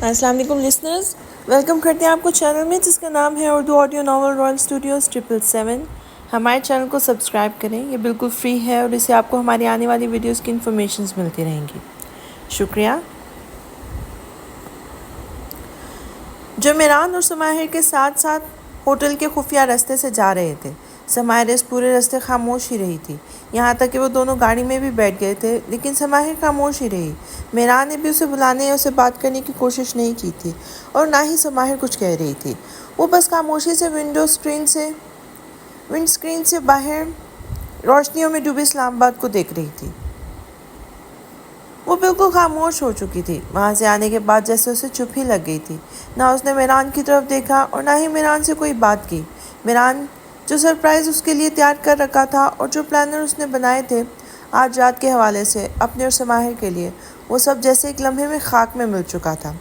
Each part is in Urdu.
السلام علیکم لسنرز، ویلکم کرتے ہیں آپ کو چینل میں جس کا نام ہے Urdu audio novel Royal studios 777۔ ہمارے چینل کو سبسکرائب کریں، یہ بالکل فری ہے اور اس سے آپ کو ہماری آنے والی ویڈیوز کی انفارمیشنز ملتی رہیں گی۔ شکریہ۔ جو میران اور سماہر کے ساتھ ساتھ ہوٹل کے خفیہ راستے سے جا رہے تھے، سماہر اس پورے راستے خاموش ہی رہی تھی، یہاں تک کہ وہ دونوں گاڑی میں بھی بیٹھ گئے تھے، لیکن سماہر خاموش ہی رہی۔ میران نے بھی اسے بلانے یا اسے بات کرنے کی کوشش نہیں کی تھی اور نہ ہی سماہر کچھ کہہ رہی تھی۔ وہ بس خاموشی سے ونڈ اسکرین سے باہر روشنیوں میں ڈوبے اسلام آباد کو دیکھ رہی تھی۔ وہ بالکل خاموش ہو چکی تھی، وہاں سے آنے کے بعد جیسے اسے چپ ہی لگ گئی تھی۔ نہ اس نے میران کی طرف دیکھا اور نہ ہی میران سے کوئی بات کی۔ میران جو سرپرائز اس کے لیے تیار کر رکھا تھا اور جو پلانر اس نے بنائے تھے آج رات کے حوالے سے اپنے اور سماہر کے لیے، وہ سب جیسے ایک لمحے میں خاک میں مل چکا تھا۔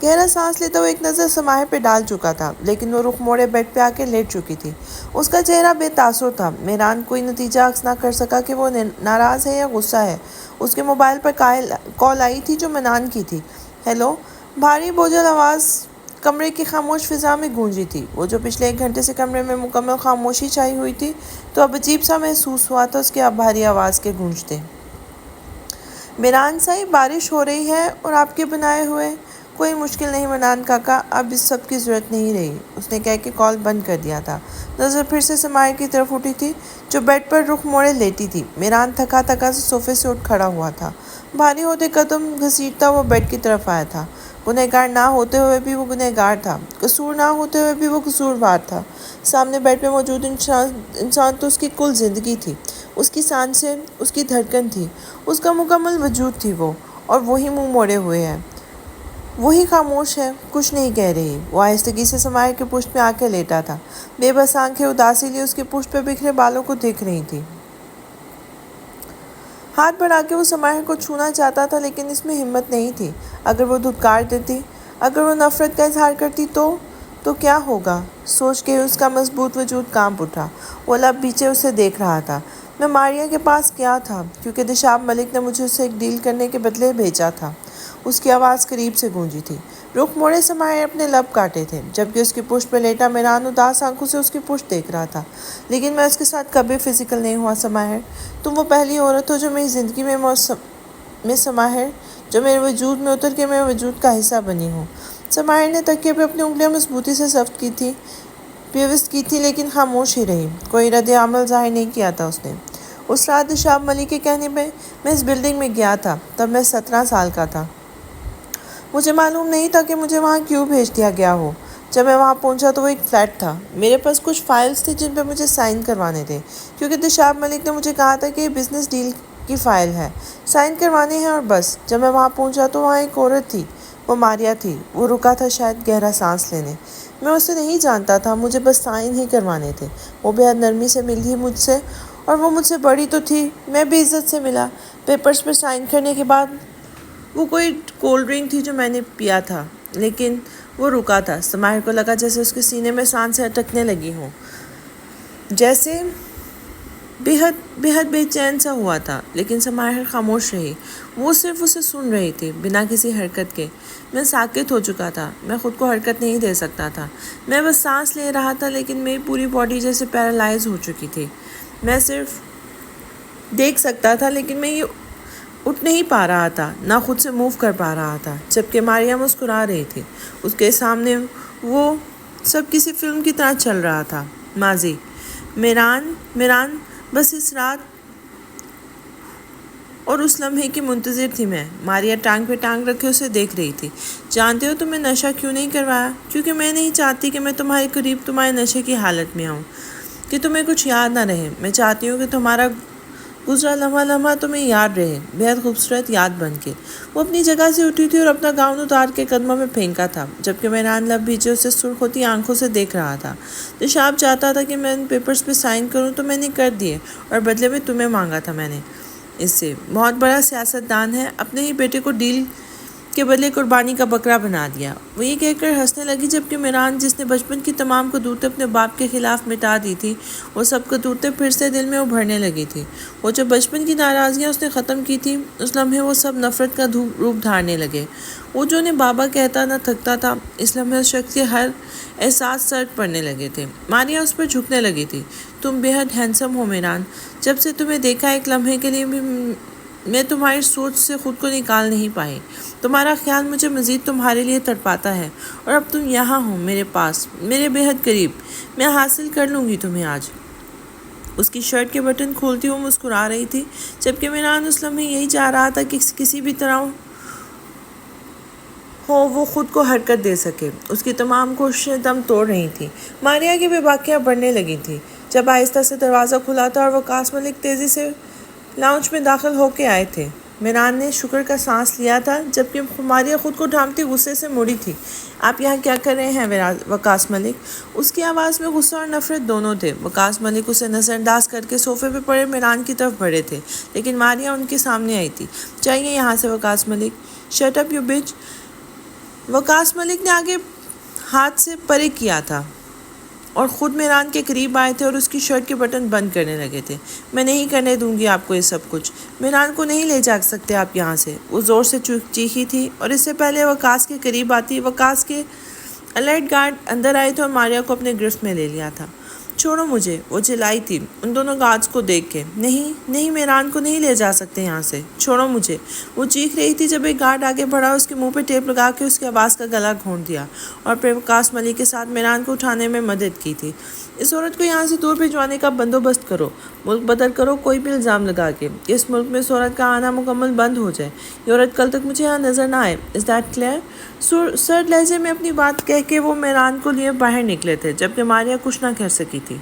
گہرا سانس لیتا وہ ایک نظر سماہر پہ ڈال چکا تھا، لیکن وہ رخ موڑے بیڈ پہ آ کے لیٹ چکی تھی۔ اس کا چہرہ بے تاثر تھا۔ میران کوئی نتیجہ اخذ نہ کر سکا کہ وہ ناراض ہے یا غصہ ہے۔ اس کے موبائل پر کال آئی تھی جو منان کی تھی۔ ہیلو، بھاری بوجھل آواز کمرے کی خاموش فضا میں گونجی تھی۔ وہ جو پچھلے 1 گھنٹے سے کمرے میں مکمل خاموشی چھائی ہوئی تھی، تو اب عجیب سا محسوس ہوا تھا اس کے بھاری آواز کے گونجتے۔ میران صاحب، بارش ہو رہی ہے اور آپ کے بنائے ہوئے کوئی مشکل نہیں منان کاکا، اب اس سب کی ضرورت نہیں رہی، اس نے کہہ کے کال بند کر دیا تھا۔ نظر پھر سے سماہر کی طرف اٹھی تھی جو بیڈ پر رخ موڑے لیٹی تھی۔ میران تھکا تھکا سے صوفے سے اٹھ کھڑا ہوا تھا۔ بھاری ہوتے قدم گھسیٹتا وہ بیڈ کی طرف آیا تھا۔ گنہگار نہ ہوتے ہوئے بھی وہ گنہگار تھا، قصور نہ ہوتے ہوئے بھی وہ قصوروار تھا۔ سامنے بیڈ پہ موجود انسان تو اس کی کل زندگی تھی، اس کی سانسیں، اس کی دھڑکن تھی، اس کا مکمل وجود تھی وہ، اور وہی منہ موڑے ہوئے ہے، وہی خاموش ہے، کچھ نہیں کہہ رہی۔ وہ آہستگی سے سماہر کے پشت پہ آ کے لیٹا تھا۔ بے بس آنکھیں اداسی لیے اس کے پشت پہ بکھرے بالوں کو دیکھ رہی تھی۔ ہاتھ بڑھا کے وہ سماہر کو چھونا چاہتا تھا، لیکن اس میں ہمت نہیں تھی۔ اگر وہ دھتکار دیتی، اگر وہ نفرت کا اظہار کرتی تو کیا ہوگا؟ سوچ کے اس کا مضبوط وجود کانپ اٹھا۔ وہ لب پیچھے اسے دیکھ رہا تھا۔ میں ماریا کے پاس کیا تھا کیونکہ دشاب ملک نے مجھے اسے ایک ڈیل کرنے کے بدلے بھیجا تھا۔ اس کی آواز قریب سے گونجی تھی۔ رخ موڑے سماہر اپنے لب کاٹے تھے، جبکہ اس کی پشت پہ لیٹا میران اداس آنکھوں سے اس کی پشت دیکھ رہا تھا۔ لیکن میں اس کے ساتھ کبھی فزیکل نہیں ہوا سماہر۔ تم وہ پہلی عورت ہو جو میری زندگی میں سماہر، جو میرے وجود میں اتر کے میرے وجود کا حصہ بنی ہو۔ سماہر نے تکیے پہ اپنی انگلیاں مضبوطی سے پیوست کی تھی، لیکن خاموش ہی رہی۔ کوئی رد عمل ظاہر نہیں کیا تھا اس نے۔ اس رات دشاب ملک کے کہنے پہ میں اس بلڈنگ میں گیا تھا، تب میں 17 سال کا تھا۔ مجھے معلوم نہیں تھا کہ مجھے وہاں کیوں بھیج دیا گیا ہو۔ جب میں وہاں پہنچا تو وہ ایک فلیٹ تھا۔ میرے پاس کچھ فائلز تھے جن پہ مجھے سائن کروانے تھے، کیونکہ دشاب ملک نے مجھے کہا تھا کہ یہ بزنس ڈیل کی فائل ہے، سائن کروانے ہیں اور بس۔ جب میں وہاں پہنچا تو وہاں ایک عورت تھی، وہ ماریا تھی۔ وہ رکا تھا شاید گہرا سانس لینے۔ میں اسے نہیں جانتا تھا، مجھے بس سائن ہی کروانے تھے۔ وہ بے حد نرمی سے ملی مجھ سے، اور وہ مجھ سے بڑی تو تھی۔ میں بھی عزت سے ملا۔ پیپرز پہ سائن کرنے کے بعد وہ کوئی کولڈ ڈرنک تھی جو میں نے پیا تھا، لیکن وہ رکا تھا۔ سماہر کو لگا جیسے اس کے سینے میں سانسیں اٹکنے لگی ہوں، جیسے بے حد بے چین سا ہوا تھا، لیکن سماہر خاموش رہی۔ وہ صرف اسے سن رہی تھی، بنا کسی حرکت کے۔ میں ساکت ہو چکا تھا، میں خود کو حرکت نہیں دے سکتا تھا۔ میں بس سانس لے رہا تھا، لیکن میری پوری باڈی جیسے پیرالائز ہو چکی تھی۔ میں صرف دیکھ سکتا تھا، لیکن میں یہ اٹھ نہیں پا رہا تھا، نہ خود سے موو کر پا رہا تھا۔ جبکہ ماریا مسکرا رہی تھی۔ اس کے سامنے وہ سب کسی فلم کی طرح چل رہا تھا۔ ماضی۔ میران بس اس رات اور اس لمحے کی منتظر تھی میں۔ ماریا ٹانگ پہ ٹانگ رکھے اسے دیکھ رہی تھی۔ جانتے ہو تمہیں نشہ کیوں نہیں کروایا؟ کیونکہ میں نہیں چاہتی کہ میں تمہارے قریب تمہارے نشے کی حالت میں آؤں، کہ تمہیں کچھ یاد نہ رہے۔ میں چاہتی ہوں کہ تمہارا گزرا لمحہ تمہیں یاد رہے، بہت خوبصورت یاد بن کے۔ وہ اپنی جگہ سے اٹھی تھی اور اپنا گاؤن اتار کے قدموں میں پھینکا تھا، جبکہ میران لب بھیجے اسے سرخ ہوتی آنکھوں سے دیکھ رہا تھا۔ دشاب چاہتا تھا کہ میں ان پیپرز پہ سائن کروں تو میں نے کر دیے، اور بدلے میں تمہیں مانگا تھا میں نے اس سے۔ بہت بڑا سیاست دان ہے، اپنے ہی بیٹے کو ڈیل کے بدلے قربانی کا بکرا بنا دیا۔ وہ یہ کہہ کر ہنسنے لگی، جبکہ میران جس نے بچپن کی تمام کرتوتیں اپنے باپ کے خلاف مٹا دی تھی، وہ سب کرتوتیں پھر سے دل میں ابھرنے لگی تھی۔ وہ جو بچپن کی ناراضگیاں اس نے ختم کی تھی، اس لمحے وہ سب نفرت کا روپ دھارنے لگے۔ وہ جو انہیں بابا کہتا نہ تھکتا تھا، اس لمحے اس شخص کے ہر احساس سرد پڑنے لگے تھے۔ ماریا اس پر جھکنے لگی تھی۔ تم بے حد ہینڈسم ہو میران، جب سے تمہیں دیکھا ایک لمحے کے لیے بھی میں تمہاری سوچ سے خود کو نکال نہیں پائی۔ تمہارا خیال مجھے مزید تمہارے لیے تڑپاتا ہے، اور اب تم یہاں ہو، میرے پاس، میرے بے حد قریب۔ میں حاصل کر لوں گی تمہیں آج۔ اس کی شرٹ کے بٹن کھولتی وہ مسکرا رہی تھی، جبکہ میران اس لمحے یہی چاہ رہا تھا کہ کسی بھی طرح ہو وہ خود کو حرکت دے سکے۔ اس کی تمام کوششیں دم توڑ رہی تھیں۔ ماریا کی بے باکیاں بڑھنے لگی تھیں جب آہستہ سے دروازہ کھلا تھا اور وقاص ملک تیزی سے لاؤنج میں داخل ہو کے آئے تھے۔ میران نے شکر کا سانس لیا تھا، جبکہ ماریا خود کو ڈھانپتی غصے سے مڑی تھی۔ آپ یہاں کیا کر رہے ہیں وقاص ملک؟ اس کی آواز میں غصہ اور نفرت دونوں تھے۔ وقاص ملک اسے نظر انداز کر کے صوفے پہ پڑے میران کی طرف بڑھے تھے، لیکن ماریا ان کے سامنے آئی تھی۔ جائیے یہاں سے وقاص ملک۔ شٹ اپ یو بچ۔ وقاص ملک نے آگے ہاتھ سے پرے کیا تھا اور خود میران کے قریب آئے تھے اور اس کی شرٹ کے بٹن بند کرنے لگے تھے۔ میں نہیں کرنے دوں گی آپ کو یہ سب کچھ۔ میران کو نہیں لے جا سکتے آپ یہاں سے، وہ زور سے چیخی تھی، اور اس سے پہلے وقاص کے قریب آتی وقاص کے الرٹ گارڈ اندر آئے تھے اور ماریا کو اپنے گرفت میں لے لیا تھا۔ چھوڑو مجھے، وہ چلائی تھی ان دونوں گارڈز کو دیکھ کے۔ نہیں، میران کو نہیں لے جا سکتے یہاں سے، چھوڑو مجھے، وہ چیخ رہی تھی جب ایک گارڈ آگے بڑھا، اس کے منہ پہ ٹیپ لگا کے اس کی آواز کا گلا گھونٹ دیا اور پھر وقاص ملک کے ساتھ میران کو اٹھانے میں مدد کی تھی۔ اس عورت کو یہاں سے دور بھجوانے کا بندوبست کرو، ملک بدل کرو، کوئی بھی الزام لگا کے کہ اس ملک میں اس عورت کا آنا مکمل بند ہو جائے۔ یہ عورت کل تک مجھے یہاں نظر نہ آئے۔ Is that clear? سرد لہجے میں اپنی بات کہہ کے وہ میران کو لیے باہر نکلے تھے، جبکہ ماریا کچھ نہ کہہ سکی تھی۔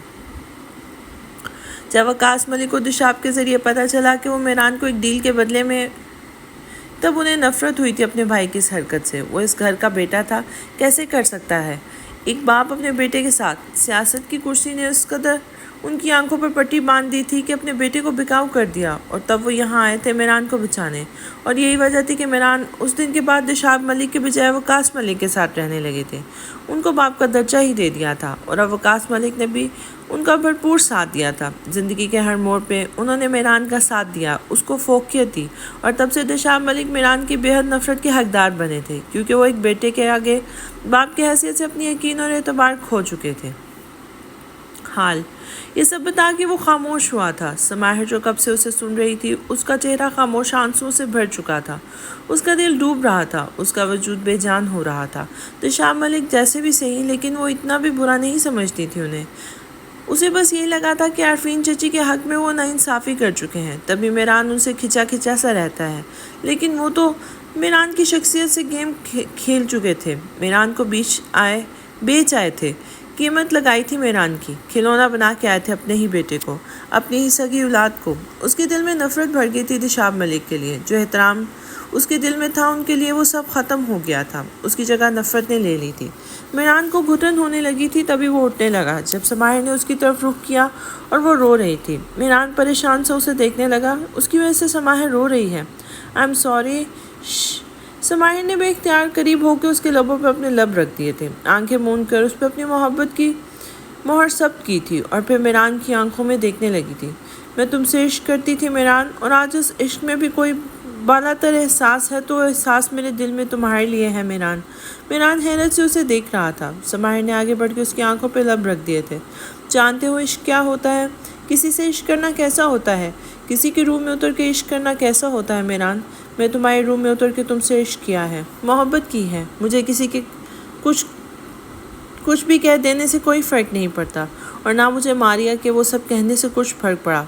جب وقاص ملک کو دشاب کے ذریعے پتہ چلا کہ وہ میران کو ایک ڈیل کے بدلے میں، تب انہیں نفرت ہوئی تھی اپنے بھائی کی اس حرکت سے۔ وہ اس گھر کا بیٹا تھا، کیسے کر سکتا ہے ایک باپ اپنے بیٹے کے ساتھ؟ سیاست کی کرسی نے اس قدر ان کی آنکھوں پر پٹی باندھ دی تھی کہ اپنے بیٹے کو بکاؤ کر دیا، اور تب وہ یہاں آئے تھے میران کو بچانے، اور یہی وجہ تھی کہ میران اس دن کے بعد دشاب ملک کے بجائے وقاص ملک کے ساتھ رہنے لگے تھے۔ ان کو باپ کا درجہ ہی دے دیا تھا، اور اب وقاص ملک نے بھی ان کا بھرپور ساتھ دیا تھا۔ زندگی کے ہر موڑ پہ انہوں نے میران کا ساتھ دیا، اس کو فوقیت دی، اور تب سے دشاب ملک میران کی بے حد نفرت کے حقدار بنے تھے، کیونکہ وہ ایک بیٹے کے آگے باپ کی حیثیت سے اپنی یقین اور اعتبار کھو چکے تھے۔ حال یہ سب بتا کے وہ خاموش ہوا تھا۔ سماہر جو کب سے اسے سن رہی تھی، اس کا چہرہ خاموش آنسوؤں سے بھر چکا تھا، اس کا دل ڈوب رہا تھا، اس کا وجود بے جان ہو رہا تھا۔ دشاب ملک جیسے بھی صحیح، لیکن وہ اتنا بھی برا نہیں سمجھتی تھی انہیں۔ اسے بس یہی لگا تھا کہ عارفین چچی کے حق میں وہ ناانصافی کر چکے ہیں، تبھی میران ان سے کھچا سا رہتا ہے، لیکن وہ تو میران کی شخصیت سے گیم کھیل چکے تھے، میران کو بیچ آئے تھے، قیمت لگائی تھی میران کی، کھلونا بنا کے آئے تھے اپنے ہی بیٹے کو، اپنی ہی سگی اولاد کو۔ اس کے دل میں نفرت بھر گئی تھی دشاب ملک کے لیے، جو احترام اس کے دل میں تھا ان کے لیے وہ سب ختم ہو گیا تھا، اس کی جگہ نفرت نے لے لی تھی۔ میران کو گھٹن ہونے لگی تھی، تبھی وہ اٹھنے لگا جب سماہر نے اس کی طرف رخ کیا اور وہ رو رہی تھی۔ میران پریشان سے اسے دیکھنے لگا، اس کی وجہ سے سماہر رو رہی ہے۔ آئی ایم سوری۔ سماہر نے بے اختیار قریب ہو کے اس کے لبوں پہ اپنے لب رکھ دیے تھے، آنکھیں موند کر اس پہ اپنی محبت کی مہر ثبت کی تھی، اور پھر میران کی آنکھوں میں دیکھنے لگی تھی۔ میں تم سے عشق کرتی تھی میران، اور آج اس عشق میں بھی کوئی بالا تر احساس ہے تو احساس میرے دل میں تمہارے لیے ہے میران۔ میران حیرت سے اسے دیکھ رہا تھا۔ سماہر نے آگے بڑھ کے اس کی آنکھوں پہ لب رکھ دیے تھے۔ جانتے ہو عشق کیا ہوتا ہے؟ کسی سے عشق کرنا کیسا ہوتا ہے؟ کسی کی روح میں اتر کے عشق کرنا کیسا ہوتا ہے میران؟ میں تمہاری روح میں اتر کے تم سے عشق کیا ہے، محبت کی ہے۔ مجھے کسی کے کچھ بھی کہہ دینے سے کوئی فرق نہیں پڑتا، اور نہ مجھے ماریا کے وہ سب کہنے سے کچھ فرق پڑا۔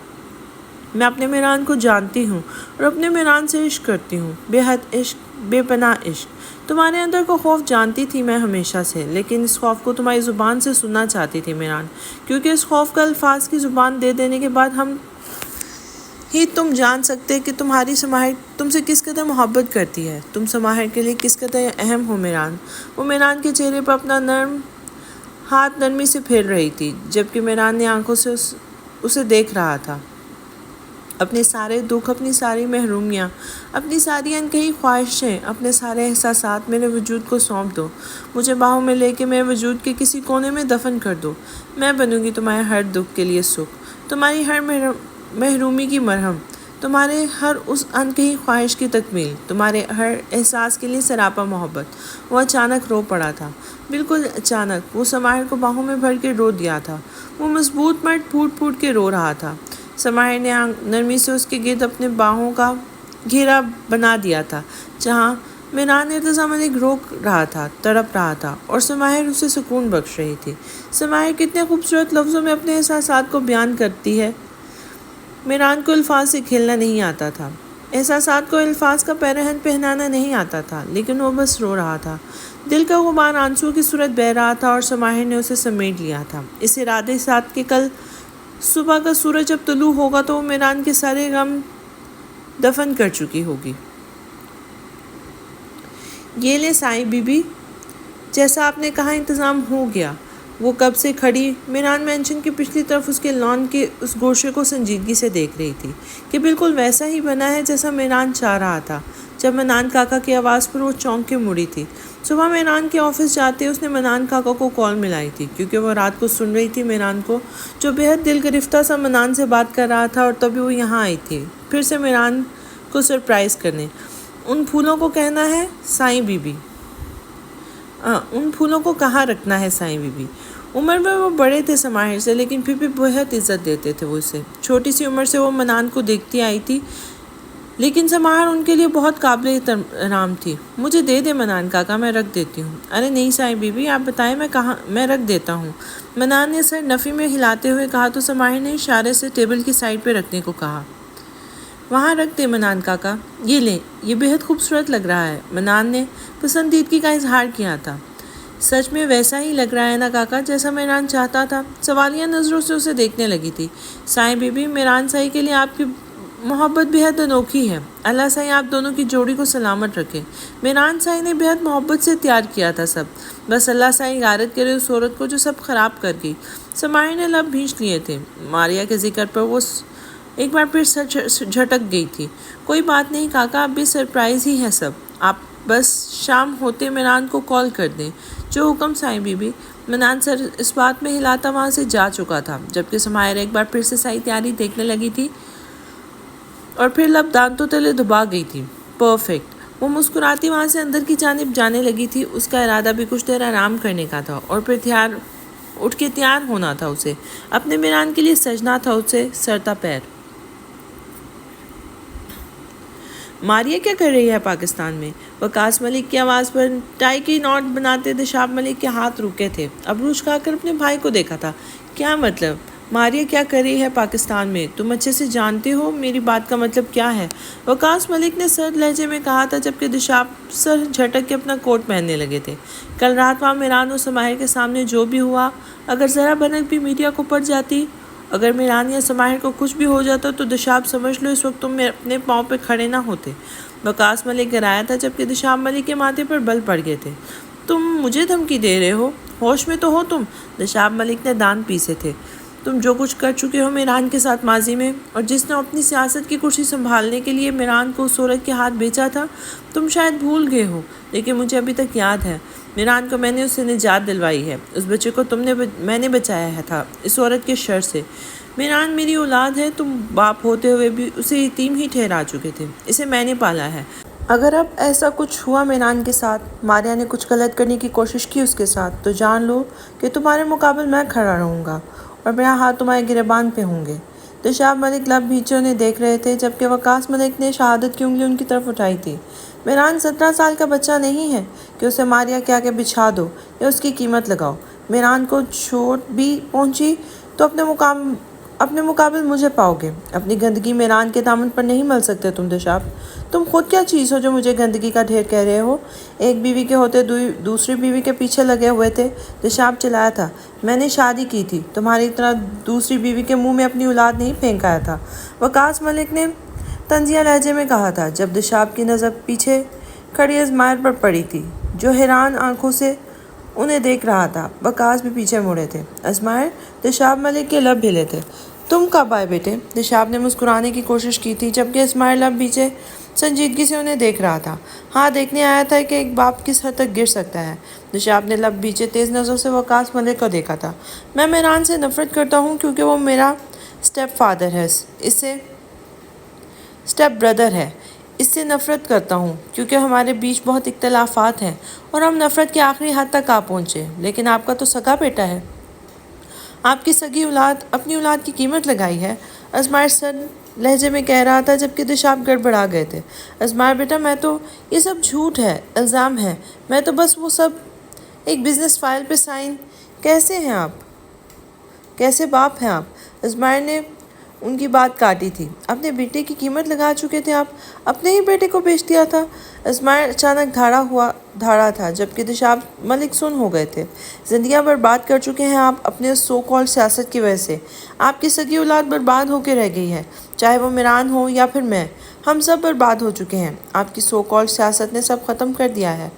میں اپنے میران کو جانتی ہوں اور اپنے میران سے عشق کرتی ہوں، بے حد عشق، بے پناہ عشق۔ تمہارے اندر کو خوف جانتی تھی میں ہمیشہ سے، لیکن اس خوف کو تمہاری زبان سے سننا چاہتی تھی میران، کیونکہ اس خوف کا الفاظ کی زبان دے دینے کے بعد تم جان سکتے کہ تمہاری سماہر تم سے کس قدر محبت کرتی ہے، تم سماہر کے لیے کس قدر اہم ہو میران۔ وہ میران کے چہرے پر اپنا ہاتھ نرمی سے پھیر رہی تھی، جبکہ میران نے آنکھوں سے اسے دیکھ رہا تھا۔ اپنے سارے دکھ، اپنی ساری محرومیاں، اپنی ساری انکہی خواہشیں، اپنے سارے احساسات میرے وجود کو سونپ دو۔ مجھے باہوں میں لے کے میرے وجود کے کسی کونے میں دفن کر دو۔ میں بنوں گی تمہارے ہر دکھ کے لیے سکھ، تمہاری ہر محرومی کی مرہم، تمہارے ہر اس انکہی خواہش کی تکمیل، تمہارے ہر احساس کے لیے سراپا محبت۔ وہ اچانک رو پڑا تھا، بالکل اچانک۔ وہ سماہر کو باہوں میں بھر کے رو دیا تھا۔ وہ مضبوط مرد پھوٹ پھوٹ کے رو رہا تھا۔ سماہر نے نرمی سے اس کے گرد اپنے باہوں کا گھیرا بنا دیا تھا، جہاں میران ارتضیٰ ملک رو رہا تھا، تڑپ رہا تھا، اور سماہر اسے سکون بخش رہی تھی۔ سماہر کتنے خوبصورت لفظوں میں اپنے احساسات کو بیان کرتی ہے۔ میران کو الفاظ سے کھیلنا نہیں آتا تھا، احساسات کو الفاظ کا پیرہن پہنانا نہیں آتا تھا، لیکن وہ بس رو رہا تھا۔ دل کا غبار آنسو کی صورت بہہ رہا تھا، اور سماہر نے اسے سمیٹ لیا تھا، اس ارادے ساتھ کہ کل صبح کا سورج جب طلوع ہوگا تو وہ میران کے سارے غم دفن کر چکی ہوگی۔ یہ لے سائیں بی بی، جیسا آپ نے کہا انتظام ہو گیا۔ وہ کب سے کھڑی میران مینشن کی پچھلی طرف اس کے لان کے اس گوشے کو سنجیدگی سے دیکھ رہی تھی کہ بالکل ویسا ہی بنا ہے جیسا میران چاہ رہا تھا۔ جب منان کاکا کی آواز پر وہ چونک کے مڑی تھی۔ صبح میران کے آفس جاتے اس نے منان کاکا کو کال ملائی تھی، کیونکہ وہ رات کو سن رہی تھی میران کو، جو بے حد دل گرفتہ سا منان سے بات کر رہا تھا، اور تبھی وہ یہاں آئی تھی پھر سے میران کو سرپرائز کرنے۔ ان پھولوں کو کہنا ہے سائیں بی بی، ان پھولوں کو کہاں رکھنا ہے سائیں بی بی۔ عمر میں وہ بڑے تھے سماہر سے، لیکن پھر بھی بہت عزت دیتے تھے وہ اسے۔ چھوٹی سی عمر سے وہ منان کو دیکھتی آئی تھی، لیکن سماہر ان کے لیے بہت قابل احترام تھی۔ مجھے دے دے منان کاکا، میں رکھ دیتی ہوں۔ ارے نہیں سائیں بی بی، آپ بتائیں میں رکھ دیتا ہوں۔ منان نے سر نفی میں ہلاتے ہوئے کہا تو سماہر نے اشارے سے ٹیبل کی سائڈ پہ رکھنے کو کہا۔ وہاں رکھ دے منان کاکا، یہ لیں، یہ بہت خوبصورت لگ رہا ہے۔ منان نے پسندیدگی کا اظہار کیا تھا۔ سچ میں ویسا ہی لگ رہا ہے نا کاکا، جیسا میران چاہتا تھا۔ سوالیہ نظروں سے اسے دیکھنے لگی تھی۔ سائیں بی بی، میران سائی کے لیے آپ کی محبت بہت انوکھی ہے۔ اللہ سائی آپ دونوں کی جوڑی کو سلامت رکھے۔ میران سائی نے بہت محبت سے تیار کیا تھا سب، بس اللہ سائی غارت کرے اس عورت کو جو سب خراب کر گئی۔ سماہر نے لب بھینچ لیے تھے۔ ماریا کے ذکر پر وہ ایک بار پھر جھٹک گئی تھی۔ کوئی بات نہیں کاکا، اب بھی سرپرائز ہی ہے سب۔ آپ بس شام ہوتے میران کو کال کر دیں۔ جو حکم سائیں بی بی۔ منان سر اس بات میں ہلاتا وہاں سے جا چکا تھا، جبکہ سماہر ایک بار پھر سے سائی تیاری دیکھنے لگی تھی، اور پھر لب دانتوں تلے دبا گئی تھی۔ پرفیکٹ۔ وہ مسکراتی وہاں سے اندر کی جانب جانے لگی تھی۔ اس کا ارادہ بھی کچھ دیر آرام کرنے کا تھا، اور پھر اٹھ کے تیار ہونا تھا اسے۔ اپنے میران کے لیے سجنا تھا اسے سرتا پیر۔ ماریا کیا کر رہی ہے پاکستان میں؟ وقاص ملک کی آواز پر ٹائی کی نوٹ بناتے دشاب ملک کے ہاتھ رکے تھے۔ ابرو اچکا کر اپنے بھائی کو دیکھا تھا۔ کیا مطلب؟ ماریا کیا کر رہی ہے پاکستان میں؟ تم اچھے سے جانتے ہو میری بات کا مطلب کیا ہے؟ وقاص ملک نے سرد لہجے میں کہا تھا، جبکہ دشاب سر جھٹک کے اپنا کوٹ پہننے لگے تھے۔ کل رات وہاں میران اور سماہر کے سامنے جو بھی ہوا، اگر ذرا بھنک بھی میڈیا کو پڑ جاتی، اگر میران یا سماہر کو کچھ بھی ہو جاتا تو دشاب سمجھ لو اس وقت تم اپنے پاؤں پہ کھڑے نہ ہوتے۔ وقاص ملک گرایا تھا، جبکہ دشاب ملک کے ماتھے پر بل پڑ گئے تھے۔ تم مجھے دھمکی دے رہے ہو؟ ہوش میں تو ہو تم؟ دشاب ملک نے دانت پیسے تھے۔ تم جو کچھ کر چکے ہو میران کے ساتھ ماضی میں، اور جس نے اپنی سیاست کی کرسی سنبھالنے کے لیے میران کو اس عورت کے ہاتھ بیچا تھا، تم شاید بھول گئے ہو، لیکن مجھے ابھی تک یاد ہے۔ میران کو میں نے اس سے نجات دلوائی ہے۔ اس بچے کو میں نے بچایا تھا اس عورت کے شر سے۔ میران میری اولاد ہے، تم باپ ہوتے ہوئے بھی اسے یتیم ہی ٹھہرا چکے تھے۔ اسے میں نے پالا ہے۔ اگر اب ایسا کچھ ہوا میران کے ساتھ، ماریا نے کچھ غلط کرنے کی کوشش کی اس کے ساتھ، تو جان لو کہ تمہارے مقابل میں کھڑا رہوں گا، اور میرا ہاتھ تمہارے گریبان پہ ہوں گے۔ دشاب ملک لب بھینچے انہیں دیکھ رہے تھے، جبکہ وقاص ملک نے شہادت کی انگلی ان کی طرف اٹھائی تھی۔ میران 17 سال کا بچہ نہیں ہے کہ اسے ماریا کے آگے بچھا دو یا اس کی قیمت لگاؤ۔ میران کو چوٹ بھی پہنچی تو اپنے مقابل مجھے پاؤ گے۔ اپنی گندگی میران کے دامن پر نہیں مل سکتے تم دشاب۔ تم خود کیا چیز ہو جو مجھے گندگی کا ڈھیر کہہ رہے ہو؟ ایک بیوی کے ہوتے دوسری بیوی کے پیچھے لگے ہوئے تھے، دشاب چلایا تھا۔ میں نے شادی کی تھی، تمہاری طرح دوسری بیوی کے منہ میں اپنی اولاد نہیں پھینکایا تھا، وقاص ملک نے طنزیہ لہجے میں کہا تھا، جب دشاب کی نظر پیچھے کھڑی ازمائر پر پڑی تھی، جو حیران آنکھوں سے انہیں دیکھ رہا تھا۔ وقاص بھی پیچھے مڑے تھے۔ ازمائر؟ دشاب ملک کے لب ہلے تھے۔ تم کب آئے بیٹے؟ دشاب نے مسکرانے کی کوشش کی تھی جبکہ اسماعیل اب پیچھے سنجیدگی سے انہیں دیکھ رہا تھا۔ ہاں، دیکھنے آیا تھا کہ ایک باپ کس حد تک گر سکتا ہے۔ دشاب نے لب پیچھے تیز نظروں سے وقاص ملک کو دیکھا تھا۔ میں میران سے نفرت کرتا ہوں کیونکہ وہ میرا اسٹیپ فادر ہے، اسے اسٹیپ بردر ہے۔ اس سے نفرت کرتا ہوں کیونکہ ہمارے بیچ بہت اختلافات ہیں اور ہم نفرت کی آخری حد تک آ پہنچے۔ لیکن آپ کا تو سگا بیٹا ہے۔ آپ کی سگی اولاد اپنی اولاد کی قیمت لگائی ہے، ازمائر سرد لہجے میں کہہ رہا تھا جبکہ دشاب گڑبڑا گئے تھے۔ ازمائر بیٹا، یہ سب جھوٹ ہے، الزام ہے۔ میں تو بس وہ سب ایک بزنس فائل پہ سائن۔ کیسے ہیں آپ؟ کیسے باپ ہیں آپ؟ ازمائر نے ان کی بات کاٹی تھی۔ اپنے بیٹے کی قیمت لگا چکے تھے آپ، اپنے ہی بیٹے کو بیچ دیا تھا۔ ازمائر اچانک دھاڑا تھا جبکہ دشاب ملک سن ہو گئے تھے۔ زندگیاں برباد کر چکے ہیں آپ اپنے سو کالڈ سیاست کی وجہ سے۔ آپ کی سگی اولاد برباد ہو کے رہ گئی ہے، چاہے وہ میران ہو یا پھر میں، ہم سب برباد ہو چکے ہیں۔ آپ کی سو کالڈ سیاست نے سب ختم کر دیا ہے۔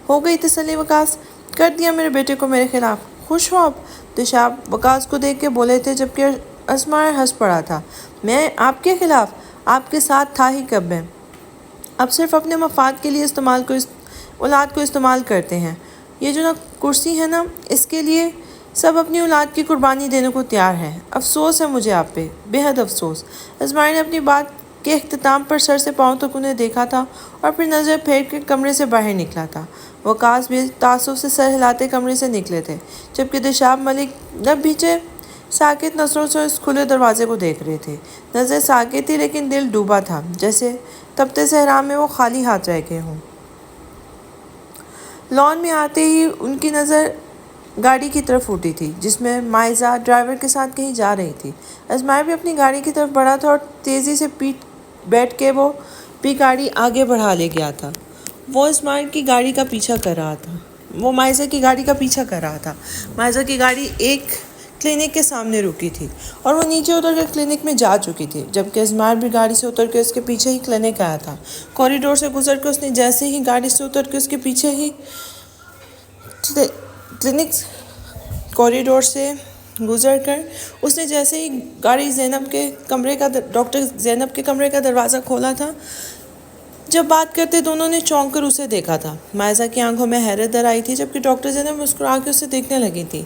ہو گئی تسلی وقاص، کر دیا میرے بیٹے کو میرے خلاف۔ خوش ہو آپ؟ دشاب وقاص کو دیکھ کے بولے تھے جبکہ ازمائر ہنس پڑا تھا۔ میں آپ کے خلاف؟ آپ کے ساتھ تھا ہی کب میں؟ اب صرف اپنے مفاد کے لیے اولاد کو استعمال کرتے ہیں۔ یہ جو کرسی ہے نا، اس کے لیے سب اپنی اولاد کی قربانی دینے کو تیار ہے۔ افسوس ہے مجھے آپ پہ، بے حد افسوس۔ ازمائر نے اپنی بات کے اختتام پر سر سے پاؤں تک انہیں دیکھا تھا اور پھر نظر پھیر کے کمرے سے باہر نکلا تھا۔ وقاص بھی تعصب سے سر ہلاتے کمرے سے نکلے تھے جبکہ دشاب ملک لب پیچھے ساکت نظروں سے اس کھلے دروازے کو دیکھ رہے تھے۔ نظر ساکت تھی لیکن دل ڈوبا تھا، جیسے تپتے صحرا میں وہ خالی ہاتھ رہ گئے ہوں۔ لان میں آتے ہی ان کی نظر گاڑی کی طرف اٹھی تھی جس میں مائزہ ڈرائیور کے ساتھ کہیں جا رہی تھی۔ ازمائر بھی اپنی گاڑی کی طرف بڑھا تھا اور تیزی سے بیٹھ کے وہ بھی گاڑی آگے بڑھا لے گیا تھا۔ وہ ازمائر کی گاڑی کا پیچھا کر رہا تھا۔ وہ مائزہ کی گاڑی کا پیچھا کر رہا تھا۔ مائزہ کی گاڑی ایک کلینک کے سامنے رکی تھی اور وہ نیچے اتر کر کلینک میں جا چکی تھی جبکہ ازمائر بھی گاڑی سے اتر کے اس کے پیچھے ہی کلینک آیا تھا۔ کوریڈور سے گزر کے اس نے جیسے ہی گاڑی سے اتر کے اس کے پیچھے ہی کلینک کوریڈور سے گزر کر اس نے جیسے ہی گاڑی ڈاکٹر زینب کے کمرے کا دروازہ کھولا تھا، جب بات کرتے دونوں نے چونک کر اسے دیکھا تھا۔ مائزہ کی آنکھوں میں حیرت در آئی تھی جبکہ ڈاکٹر زینب مسکرا کے اسے دیکھنے لگی تھی۔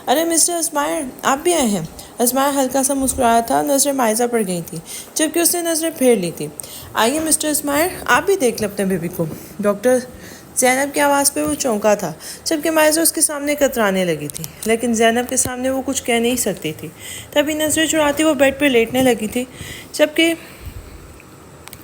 ارے مسٹر ازمائر، آپ بھی آئے ہیں؟ ازمائر ہلکا سا مسکرایا تھا، نظریں مائزہ پر گئی تھیں جبکہ اس نے نظریں پھیر لی تھی۔ آئیے مسٹر ازمائر، آپ بھی دیکھ لیں اپنے بیبی کو۔ ڈاکٹر زینب کی آواز پہ وہ چونکا تھا جبکہ مائزہ اس کے سامنے کترانے لگی تھی، لیکن زینب کے سامنے وہ کچھ کہہ نہیں سکتی تھی۔ تبھی نظریں چراتی وہ بیڈ پہ لیٹنے لگی تھی جبکہ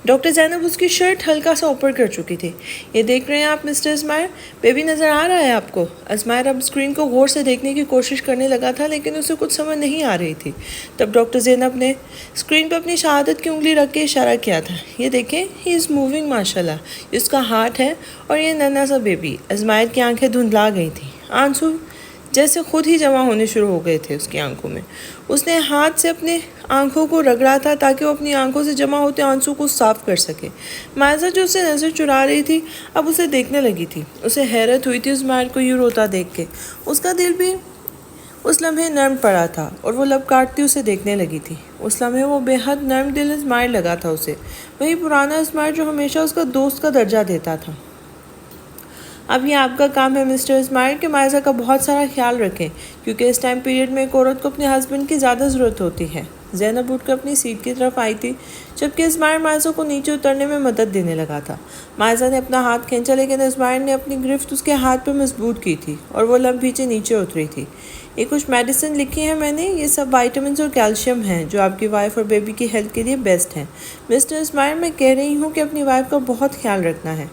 ڈاکٹر زینب اس کی شرٹ ہلکا سا اوپر کر چکی تھی۔ یہ دیکھ رہے ہیں آپ مسٹر ازمائر، بیبی نظر آ رہا ہے آپ کو؟ ازمائر اب اسکرین کو غور سے دیکھنے کی کوشش کرنے لگا تھا لیکن اسے کچھ سمجھ نہیں آ رہی تھی۔ تب ڈاکٹر زینب نے اسکرین پہ اپنی شہادت کی انگلی رکھ کے اشارہ کیا تھا۔ یہ دیکھیں، ہی از موونگ ماشاءاللہ، یہ اس کا ہارٹ ہے اور یہ ننھا سا بیبی۔ ازمائر کی آنکھیں دھندلا گئی تھیں، آنسو جیسے خود ہی جمع ہونے شروع ہو گئے تھے اس کی آنکھوں میں۔ اس نے ہاتھ سے اپنے آنکھوں کو رگڑا تھا تاکہ وہ اپنی آنکھوں سے جمع ہوتے آنسو کو صاف کر سکے۔ مائزہ جو اسے نظر چرا رہی تھی اب اسے دیکھنے لگی تھی۔ اسے حیرت ہوئی تھی ازمائر کو یوں روتا دیکھ کے۔ اس کا دل بھی اس لمحے نرم پڑا تھا اور وہ لب کاٹتی اسے دیکھنے لگی تھی۔ اس لمحے وہ بے حد نرم دل ازمائر لگا تھا اسے، وہی پرانا ازمائر جو ہمیشہ اس کا دوست کا درجہ دیتا تھا۔ اب یہ آپ کا کام ہے مسٹر ازمائر کہ مائزہ کا بہت سارا خیال رکھیں کیونکہ اس ٹائم پیریڈ میں ایک عورت کو اپنے ہسبینڈ کی زیادہ ضرورت ہوتی ہے۔ زینب اٹھ کر اپنی سیٹ کی طرف آئی تھی جبکہ ازمائر مائزہ کو نیچے اترنے میں مدد دینے لگا تھا۔ مائزہ نے اپنا ہاتھ کھینچا لیکن ازمائر نے اپنی گرفت اس کے ہاتھ پہ مضبوط کی تھی اور وہ لب پیچھے نیچے اتری تھی۔ یہ کچھ میڈیسن لکھی ہیں میں نے، یہ سب وائٹامنز اور کیلشیم ہیں جو آپ کی وائف اور بیبی کی ہیلتھ کے لیے بیسٹ ہیں۔ مسٹر ازمائر، میں کہہ رہی ہوں کہ اپنی وائف کا بہت خیال رکھنا ہے۔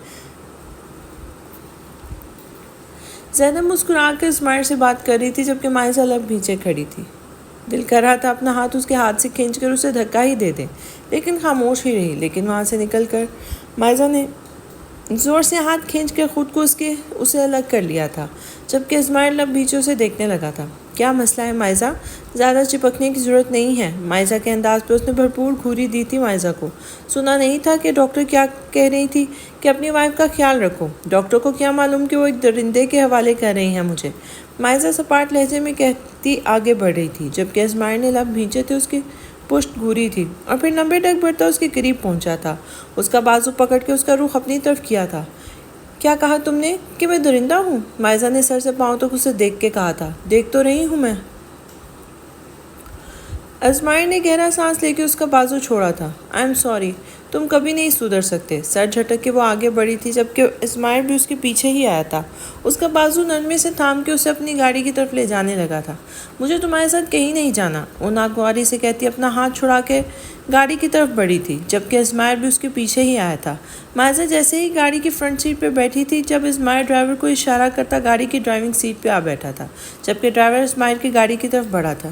زینب مسکرا کر ازمائر سے بات کر رہی تھی جبکہ مائزہ لب پیچھے کھڑی تھی۔ دل کر رہا تھا اپنا ہاتھ اس کے ہاتھ سے کھینچ کر اسے دھکا ہی دے دے لیکن خاموش ہی رہی۔ لیکن وہاں سے نکل کر مائزہ نے زور سے ہاتھ کھینچ کر خود کو اسے الگ کر لیا تھا جبکہ ازمائر لب پیچھے اسے دیکھنے لگا تھا۔ کیا مسئلہ ہے مائزہ؟ زیادہ چپکنے کی ضرورت نہیں ہے۔ مائزہ کے انداز پہ اس نے بھرپور گھوری دی تھی مائزہ کو۔ سنا نہیں تھا کہ ڈاکٹر کیا کہہ رہی تھی کہ اپنی وائف کا خیال رکھو۔ ڈاکٹر کو کیا معلوم کہ وہ ایک درندے کے حوالے کر رہی ہیں مجھے۔ مائزہ سپاٹ لہجے میں کہتی آگے بڑھ رہی تھی، جبکہ اسماعیل نے لب بھینچے تھے، اس کی پشت گھوری تھی اور پھر لمبے ڈگ بڑھتا اس کے قریب پہنچا تھا، اس کا بازو پکڑ کے اس کا رخ اپنی طرف کیا تھا۔ کیا کہا تم نے کہ میں درندہ ہوں؟ مائزہ نے سر سے پاؤں تک اسے دیکھ کے کہا تھا۔ دیکھ تو رہی ہوں میں۔ اسماعیل نے گہرا سانس لے کے اس کا بازو چھوڑا تھا۔ آئی ایم سوری، تم کبھی نہیں سدھر سکتے۔ سر جھٹک کے وہ آگے بڑھی تھی، جبکہ اسماعیل بھی اس کے پیچھے ہی آیا تھا۔ اس کا بازو نرمی سے تھام کے اسے اپنی گاڑی کی طرف لے جانے لگا تھا۔ مجھے تمہارے ساتھ کہیں نہیں جانا، وہ ناگواری سے کہتی اپنا ہاتھ چھڑا کے گاڑی کی طرف بڑھی تھی، جبکہ اسماعیل بھی اس کے پیچھے ہی آیا تھا۔ مائزہ جیسے ہی گاڑی کی فرنٹ سیٹ پہ بیٹھی تھی، جب اسماعیل ڈرائیور کو اشارہ کرتا گاڑی کی ڈرائیونگ سیٹ پہ آ بیٹھا تھا، جبکہ ڈرائیور اسماعیل کی گاڑی کی طرف بڑھا تھا۔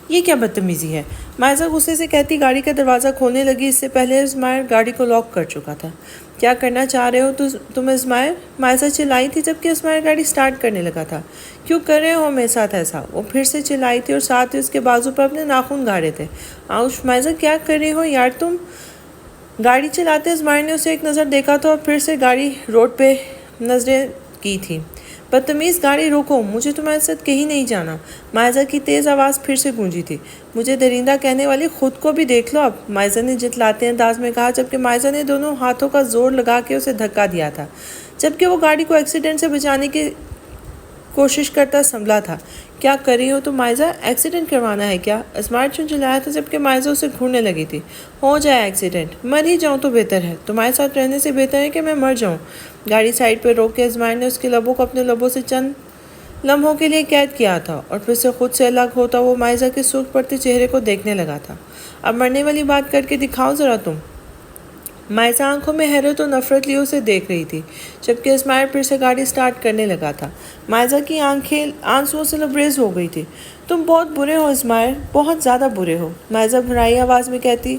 یہ کیا بدتمیزی ہے؟ مائزہ غصے سے کہتی گاڑی کا دروازہ کھولنے لگی۔ اس سے پہلے اسماعیل گاڑی کو لاک کر چکا تھا۔ کیا کرنا چاہ رہے ہو تم اسماعیل؟ مائزہ چلائی تھی، جبکہ اسماعیل گاڑی سٹارٹ کرنے لگا تھا۔ کیوں کر رہے ہو میرے ساتھ ایسا؟ وہ پھر سے چلائی تھی اور ساتھ ہی اس کے بازو پر اپنے ناخن گاڑے تھے۔ آؤش مائزہ، کیا کر رہی ہو یار تم؟ گاڑی چلاتے اسماعیل نے اسے ایک نظر دیکھا تھا اور پھر سے گاڑی روڈ پہ نظریں کی تھی۔ بدتمیز، گاڑی روکو، مجھے تمہارے ساتھ کہیں نہیں جانا۔ مائزہ کی تیز آواز پھر سے گونجی تھی۔ مجھے درندہ کہنے والی خود کو بھی دیکھ لو اب، مائزہ نے جتلاتے انداز میں کہا، جبکہ مائزہ نے دونوں ہاتھوں کا زور لگا کے اسے دھکا دیا تھا، جبکہ وہ گاڑی کو ایکسیڈنٹ سے بچانے کی کوشش کرتا سنبھلا تھا۔ کیا کر رہی ہو تم مائزہ؟ ایکسیڈنٹ کروانا ہے کیا؟ اسماعیل چلایا تھا، جبکہ مائزہ اسے گھورنے لگی تھی۔ ہو جائے ایکسیڈنٹ، مر ہی جاؤں تو بہتر ہے، تمہارے ساتھ رہنے سے بہتر ہے کہ میں مر جاؤں۔ گاڑی سائڈ پہ روک کے اسماعیل نے اس کے لبوں کو اپنے لبوں سے چند لمحوں کے لیے قید کیا تھا اور پھر سے خود سے الگ ہوتا وہ مائزہ کے سرخ پڑتے چہرے کو دیکھنے لگا تھا۔ اب مرنے والی بات کر کے دکھاؤ ذرا تم۔ مائزہ آنکھوں میں حیرت و نفرت لیے اسے دیکھ رہی تھی، جبکہ اسماعیل پھر سے گاڑی سٹارٹ کرنے لگا تھا۔ مائزہ کی آنکھیں آنسوؤں سے لبریز ہو گئی تھی۔ تم بہت برے ہو اسماعیل، بہت زیادہ برے ہو، مائزہ بھرائی آواز میں کہتی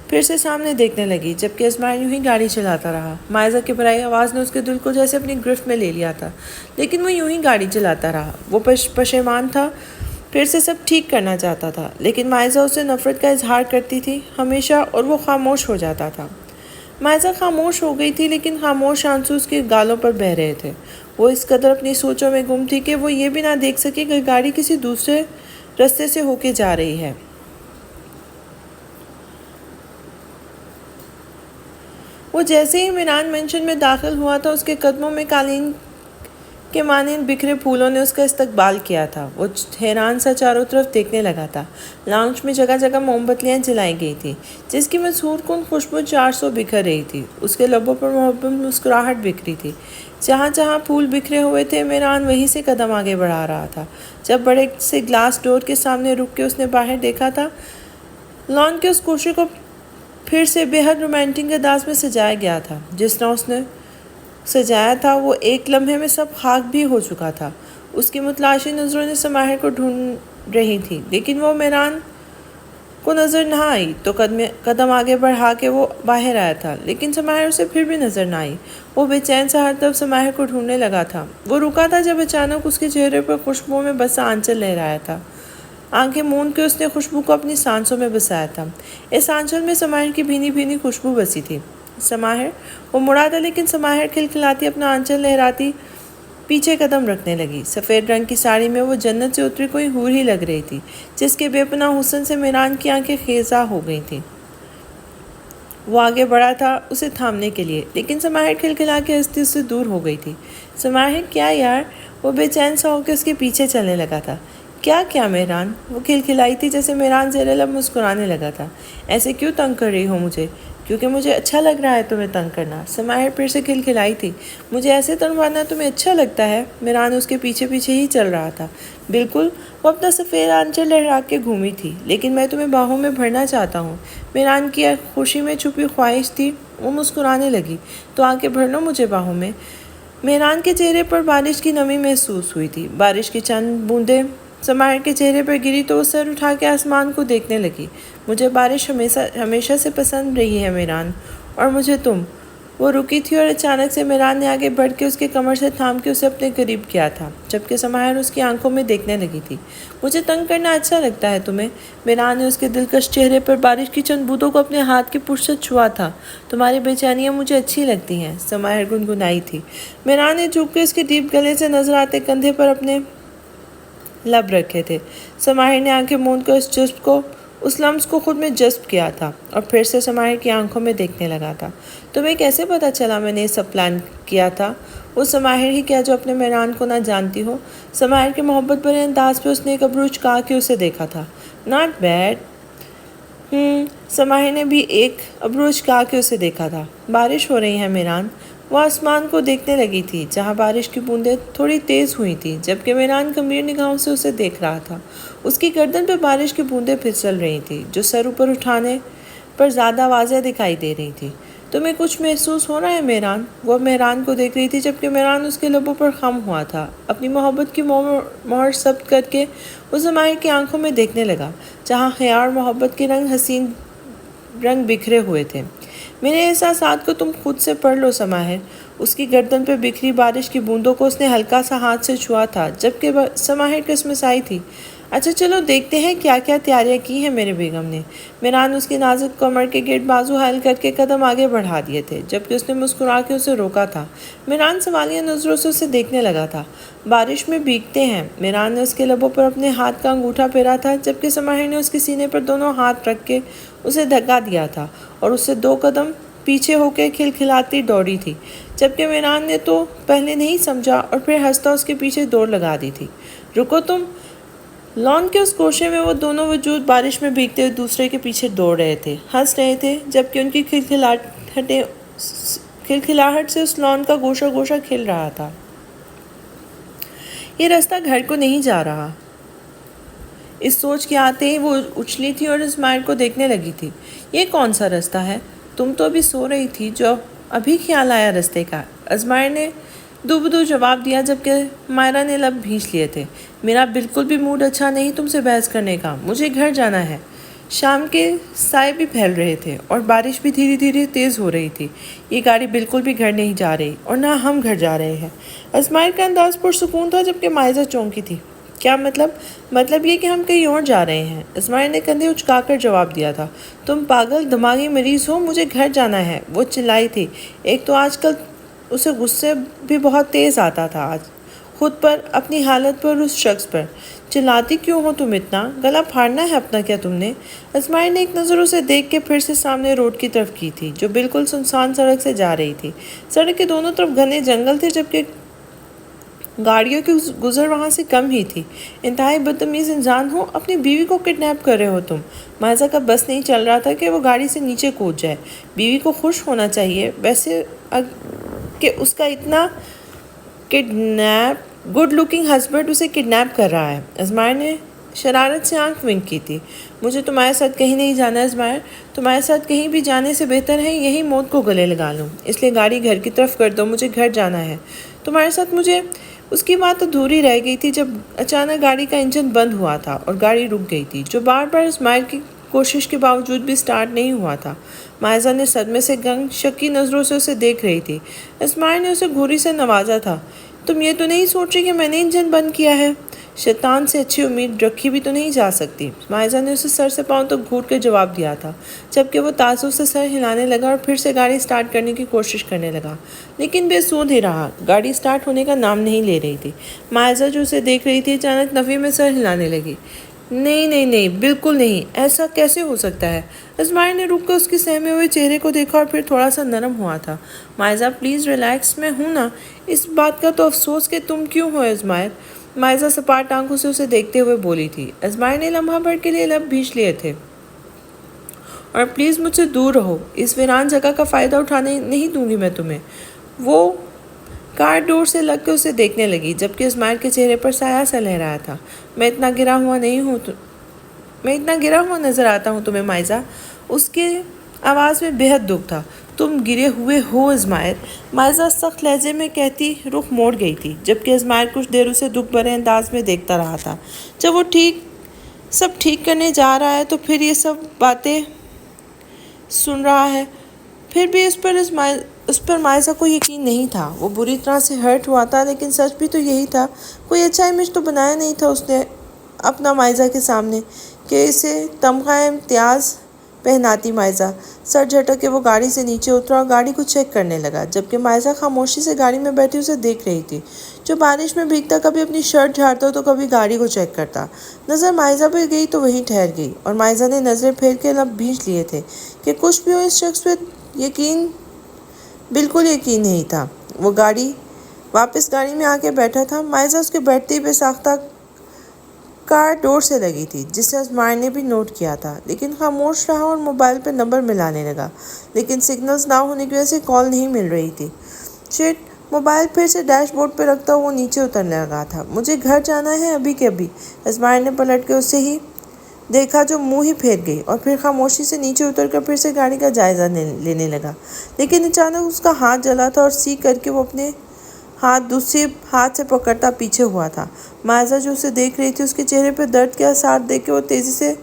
پھر سے سامنے دیکھنے لگی، جبکہ اسماعیل یوں ہی گاڑی چلاتا رہا۔ مائزہ کی بھرائی آواز نے اس کے دل کو جیسے اپنی گرفت میں لے لیا تھا، لیکن وہ یوں ہی گاڑی چلاتا رہا۔ وہ پشیمان تھا، پھر سے سب ٹھیک کرنا چاہتا تھا، لیکن مائزہ اسے نفرت کا اظہار کرتی تھی ہمیشہ، اور وہ خاموش ہو جاتا تھا۔ مائزہ خاموش ہو گئی تھی، لیکن خاموش آنسو اس کے گالوں پر بہہ رہے تھے۔ وہ اس قدر اپنی سوچوں میں گم تھی کہ وہ یہ بھی نہ دیکھ سکی کہ گاڑی کسی دوسرے رستے سے ہو کے جا رہی ہے۔ وہ جیسے ہی میران مینشن میں داخل ہوا تھا، اس کے قدموں میں قالین کے مانند بکھرے پھولوں نے اس کا استقبال کیا تھا۔ وہ حیران سا چاروں طرف دیکھنے لگا تھا۔ لاؤنج میں جگہ جگہ موم بتیاں جلائی گئی تھیں، جس کی مسحور کن خوشبو 400 بکھر رہی تھی۔ اس کے لبوں پر محبت مسکراہٹ بکھری تھی۔ جہاں جہاں پھول بکھرے ہوئے تھے، میران وہیں سے قدم آگے بڑھا رہا تھا۔ جب بڑے سے گلاس ڈور کے سامنے رک کے اس نے باہر دیکھا تھا، لان کے اس کوشے کو پھر سے بے حد رومانٹک انداز میں سجایا گیا تھا۔ جس طرح اس نے سجایا تھا، وہ ایک لمحے میں سب خاک بھی ہو چکا تھا۔ اس کی متلاشی نظروں نے سماہر کو ڈھونڈ رہی تھی، لیکن وہ میران کو نظر نہ آئی۔ تو قدم آگے بڑھا کے وہ باہر آیا تھا، لیکن سماہر اسے پھر بھی نظر نہ آئی۔ وہ بے چین سا ہر طرف سماہر کو ڈھونڈنے لگا تھا۔ وہ رکا تھا جب اچانک اس کے چہرے پر خوشبو میں بسا آنچل لہرایا تھا۔ آنکھیں موند کے اس نے خوشبو کو اپنی سانسوں میں بسایا تھا۔ اس آنچل میں سماہر کی بھینی بھینی خوشبو بسی تھی۔ سماہر، وہ مڑا تھا، لیکن سماہر کھلکھلاتی اپنا آنچل لہراتی پیچھے قدم رکھنے لگی۔ سفید رنگ کی ساڑی میں وہ جنت سے اتری کوئی حور ہی لگ رہی تھی، جس کے بے پناہ حسن سے میران کی آنکھیں خیزاں ہو گئی تھیں۔ وہ آگے بڑھا تھا اسے تھامنے کے لیے، لیکن سماہر کھلکھلا کے ہستی اس سے دور ہو گئی تھی۔ سماہر، کیا یار؟ وہ بے چین سا ہو کے اس کے پیچھے چلنے لگا تھا۔ کیا میران؟ وہ کھلکھلائی تھی، جیسے میران زیر لب مسکرانے لگا تھا۔ ایسے کیوں تنگ کر رہی ہو مجھے؟ کیونکہ مجھے اچھا لگ رہا ہے تمہیں تنگ کرنا۔ سماہر پھر سے کھلکھلائی تھی۔ مجھے ایسے تنگوانا تمہیں اچھا لگتا ہے؟ میران اس کے پیچھے پیچھے ہی چل رہا تھا۔ بالکل، وہ اپنا سفید آنچل لہرا کے گھومی تھی۔ لیکن میں تمہیں باہوں میں بھرنا چاہتا ہوں۔ میران کی خوشی میں چھپی خواہش تھی۔ وہ مسکرانے لگی۔ تو آ کے بھر لو مجھے باہوں میں۔ میران کے چہرے پر بارش کی نمی محسوس ہوئی تھی۔ بارش کی چند بوندیں سماہر کے چہرے پر گری تو وہ سر اٹھا کے آسمان کو دیکھنے لگی۔ مجھے بارش ہمیشہ سے پسند رہی ہے میران، اور مجھے تم۔ وہ رکی تھی اور اچانک سے میران نے آگے بڑھ کے اس کے کمر سے تھام کے اسے اپنے قریب کیا تھا، جبکہ سماہر اس کی آنکھوں میں دیکھنے لگی تھی۔ مجھے تنگ کرنا اچھا لگتا ہے تمہیں؟ میران نے اس کے دلکش چہرے پر بارش کی چند بوندوں کو اپنے ہاتھ کی پشت سے چھوا تھا۔ تمہاری بے چینیاں مجھے اچھی لگتی ہیں، سماہر گنگنائی تھی۔ میران نے جھک کے اس کے ڈیپ گلے سے نظر آتے کندھے پر اپنے لب رکھے تھے۔ سماہر نے آنکھیں موند کر اس لمس کو خود میں جذب کیا تھا اور پھر سے سماہر کی آنکھوں میں دیکھنے لگا تھا۔ تمہیں کیسے پتا چلا میں نے یہ سب پلان کیا تھا؟ وہ سماہر ہی کیا جو اپنے میران کو نہ جانتی ہو؟ سماہر کے محبت بھرے انداز پہ اس نے ایک ابرو چکا کے اسے دیکھا تھا۔ Not bad. سماہر نے بھی ایک ابرو چکا کے اسے دیکھا تھا۔ بارش ہو رہی ہے میران۔ وہ آسمان کو دیکھنے لگی تھی جہاں بارش کی بوندیں تھوڑی تیز ہوئی تھیں، جبکہ میران گمبھیر نگاہوں سے اسے دیکھ رہا تھا۔ اس کی گردن پہ بارش کی بوندیں پھسل رہی تھیں جو سر اوپر اٹھانے پر زیادہ واضح دکھائی دے رہی تھی۔ تمہیں کچھ محسوس ہو رہا ہے میران؟ وہ میران کو دیکھ رہی تھی جبکہ میران اس کے لبوں پر خم ہوا تھا۔ اپنی محبت کی مہر ثبت کر کے وہ سماہر کی آنکھوں میں دیکھنے لگا جہاں حیا اور محبت کے حسین رنگ بکھرے ہوئے تھے۔ میرے احساسات کو تم خود سے پڑھ لو سماہر۔ اس کی گردن پہ بکھری بارش کی بوندوں کو اس نے ہلکا سا ہاتھ سے چھوا تھا جبکہ سماہر کسمسائی تھی۔ اچھا چلو دیکھتے ہیں کیا کیا تیاریاں کی ہیں میرے بیگم نے۔ میران اس کی نازک کمر کے گرد بازو حائل کر کے قدم آگے بڑھا دیے تھے جبکہ اس نے مسکرا کے اسے روکا تھا۔ میران سوالیہ نظروں سے اسے دیکھنے لگا تھا۔ بارش میں بھیگتے ہیں۔ میران نے اس کے لبوں پر اپنے ہاتھ کا انگوٹھا پھیرا تھا جبکہ سماہر نے اس کے سینے پر دونوں ہاتھ رکھ کے اسے دھکا دیا تھا اور اس سے 2 قدم پیچھے ہو کے کھلکھلاتی دوڑی تھی، جبکہ میران نے تو پہلے نہیں سمجھا اور پھر ہنستا اس کے پیچھے دوڑ لگا دی تھی۔ رکو تم۔ لان کے اس گوشے میں وہ دونوں وجود بارش میں بھیگتے ہوئے دوسرے کے پیچھے دوڑ رہے تھے، ہنس رہے تھے، جبکہ ان کی کھلکھلاہٹ سے اس لان کا گوشہ کھل رہا تھا۔ یہ راستہ گھر کو نہیں جا رہا۔ اس سوچ کے آتے ہی وہ اچھلی تھی اور اسماعیل کو دیکھنے لگی تھی۔ یہ کون سا راستہ ہے؟ تم تو ابھی سو رہی تھی جو ابھی خیال آیا راستے کا، اسماعیل نے دوبدو جواب دیا جبکہ مائرہ نے لب بھینچ لیے تھے۔ میرا بالکل بھی موڈ اچھا نہیں تم سے بحث کرنے کا، مجھے گھر جانا ہے۔ شام کے سائے بھی پھیل رہے تھے اور بارش بھی دھیرے دھیرے تیز ہو رہی تھی۔ یہ گاڑی بالکل بھی گھر نہیں جا رہی اور نہ ہم گھر جا رہے ہیں۔ اسماعیل کا انداز پرسکون تھا جبکہ مائزہ چونکی تھی۔ کیا مطلب؟ مطلب یہ کہ ہم کہیں اور جا رہے ہیں، اسماعیل نے کندھے اچکا کر جواب دیا تھا۔ تم پاگل دماغی مریض ہو، مجھے گھر جانا ہے، وہ چلائی تھی۔ ایک تو آج کل اسے غصے بھی بہت تیز آتا تھا، آج خود پر، اپنی حالت پر، اس شخص پر۔ چلاتی کیوں ہو تم اتنا؟ گلا پھاڑنا ہے اپنا کیا تم نے؟ اسماعیل نے ایک نظر اسے دیکھ کے پھر سے سامنے روڈ کی طرف کی تھی جو بالکل سنسان سڑک سے جا رہی تھی۔ سڑک کے دونوں طرف گھنے جنگل تھے جبکہ گاڑیوں کی گزر وہاں سے کم ہی تھی۔ انتہائی بدتمیز انسان ہو، اپنی بیوی کو کڈنیپ کر رہے ہو تم۔ مائزہ کا بس نہیں چل رہا تھا کہ وہ گاڑی سے نیچے کود جائے۔ بیوی کو خوش ہونا چاہیے ویسے کہ اس کا اتنا گڈ لکنگ ہسبینڈ اسے کڈنیپ کر رہا ہے۔ اسماعیل نے شرارت سے آنکھ ونک کی تھی۔ مجھے تمہارے ساتھ کہیں نہیں جانا اسماعیل، تمہارے ساتھ کہیں بھی جانے سے بہتر ہے یہی موت کو گلے لگا لوں، اس لیے گاڑی گھر کی طرف کر دو، مجھے گھر جانا ہے تمہارے ساتھ۔ مجھے اس کی بات ادھوری رہ گئی تھی جب اچانک گاڑی کا انجن بند ہوا تھا اور گاڑی رک گئی تھی جو بار بار اسماعیل کی کوشش کے باوجود بھی سٹارٹ نہیں ہوا تھا۔ مائزہ نے صدمے سے گنگ شکی نظروں سے اسے دیکھ رہی تھی۔ اسماعیل نے اسے گھوری سے نوازا تھا۔ تم یہ تو نہیں سوچ رہی کہ میں نے انجن بند کیا ہے؟ شیطان سے اچھی امید رکھی بھی تو نہیں جا سکتی۔ مائزہ نے اسے سر سے پاؤں تک گھور کے جواب دیا تھا جبکہ وہ تعصب سے سر ہلانے لگا اور پھر سے گاڑی سٹارٹ کرنے کی کوشش کرنے لگا، لیکن بے سود ہی رہا، گاڑی سٹارٹ ہونے کا نام نہیں لے رہی تھی۔ مائزہ جو اسے دیکھ رہی تھی اچانک نفی میں سر ہلانے لگی۔ نہیں نہیں نہیں، بالکل نہیں، ایسا کیسے ہو سکتا ہے؟ اسماعیل نے رک کر اس کے سہمے ہوئے چہرے کو دیکھا اور پھر تھوڑا سا نرم ہوا تھا۔ مائزہ پلیز ریلیکس، میں ہوں نا، اس بات کا تو افسوس کہ تم کیوں ہو اسماعیل؟ مائزہ سپاٹ آنکھوں سے اسے دیکھتے ہوئے بولی تھی۔ اسماعیل نے لمحہ بھر کے لیے لب بھینچ لیے تھے۔ اور پلیز مجھ سے دور رہو، اس ویران جگہ کا فائدہ اٹھانے نہیں دوں گی میں تمہیں۔ وہ کار ڈور سے لگ کے اسے دیکھنے لگی جبکہ اسماعیل کے چہرے پر سایہ سا لہرایا تھا۔ میں اتنا گرا ہوا نظر آتا ہوں تمہیں مائزہ؟ اس کے آواز میں بے حد دکھ تھا۔ تم گرے ہوئے ہو اسماعیل، مائزہ سخت لہجے میں کہتی رخ موڑ گئی تھی جبکہ اسماعیل کچھ دیر اسے دکھ بھرے انداز میں دیکھتا رہا تھا۔ جب وہ سب ٹھیک کرنے جا رہا ہے تو پھر یہ سب باتیں سن رہا ہے، پھر بھی اس پر اس پر مائزہ کو یقین نہیں تھا۔ وہ بری طرح سے ہرٹ ہوا تھا، لیکن سچ بھی تو یہی تھا۔ کوئی اچھا امیج تو بنایا نہیں تھا اس نے اپنا مائزہ کے سامنے کہ اسے تمغہ امتیاز پہناتی۔ مائزہ سر جھٹک کے وہ گاڑی سے نیچے اترا اور گاڑی کو چیک کرنے لگا، جبکہ مائزہ خاموشی سے گاڑی میں بیٹھی اسے دیکھ رہی تھی، جو بارش میں بھیگتا کبھی اپنی شرٹ جھاڑتا تو کبھی گاڑی کو چیک کرتا۔ نظر مائزہ پہ گئی تو وہیں ٹھہر گئی، اور مائزہ نے نظریں پھیر کے لب بھینچ لیے تھے کہ کچھ بھی ہو اس شخص پہ بالکل یقین نہیں تھا۔ وہ واپس گاڑی میں آ کے بیٹھا تھا۔ مائزہ اس کے بیٹھتے ہی بے ساختہ کار ڈور سے لگی تھی، جسے اسماعیل نے بھی نوٹ کیا تھا، لیکن خاموش رہا اور موبائل پہ نمبر ملانے لگا، لیکن سگنلز نہ ہونے کی وجہ سے کال نہیں مل رہی تھی۔ شٹ! موبائل پھر سے ڈیش بورڈ پہ رکھتا وہ نیچے اترنے لگا تھا۔ مجھے گھر جانا ہے ابھی کے ابھی۔ اسماعیل نے پلٹ کے اسے ہی دیکھا جو منہ ہی پھیر گئی، اور پھر خاموشی سے نیچے اتر کر پھر سے گاڑی کا جائزہ لینے لگا، لیکن اچانک اس کا ہاتھ جلا تھا اور سی کر کے وہ اپنے ہاتھ دوسرے ہاتھ سے پکڑتا پیچھے ہوا تھا۔ مائزہ جو اسے دیکھ رہی تھی، اس کے چہرے پہ درد کے آثار دیکھ کے وہ تیزی سے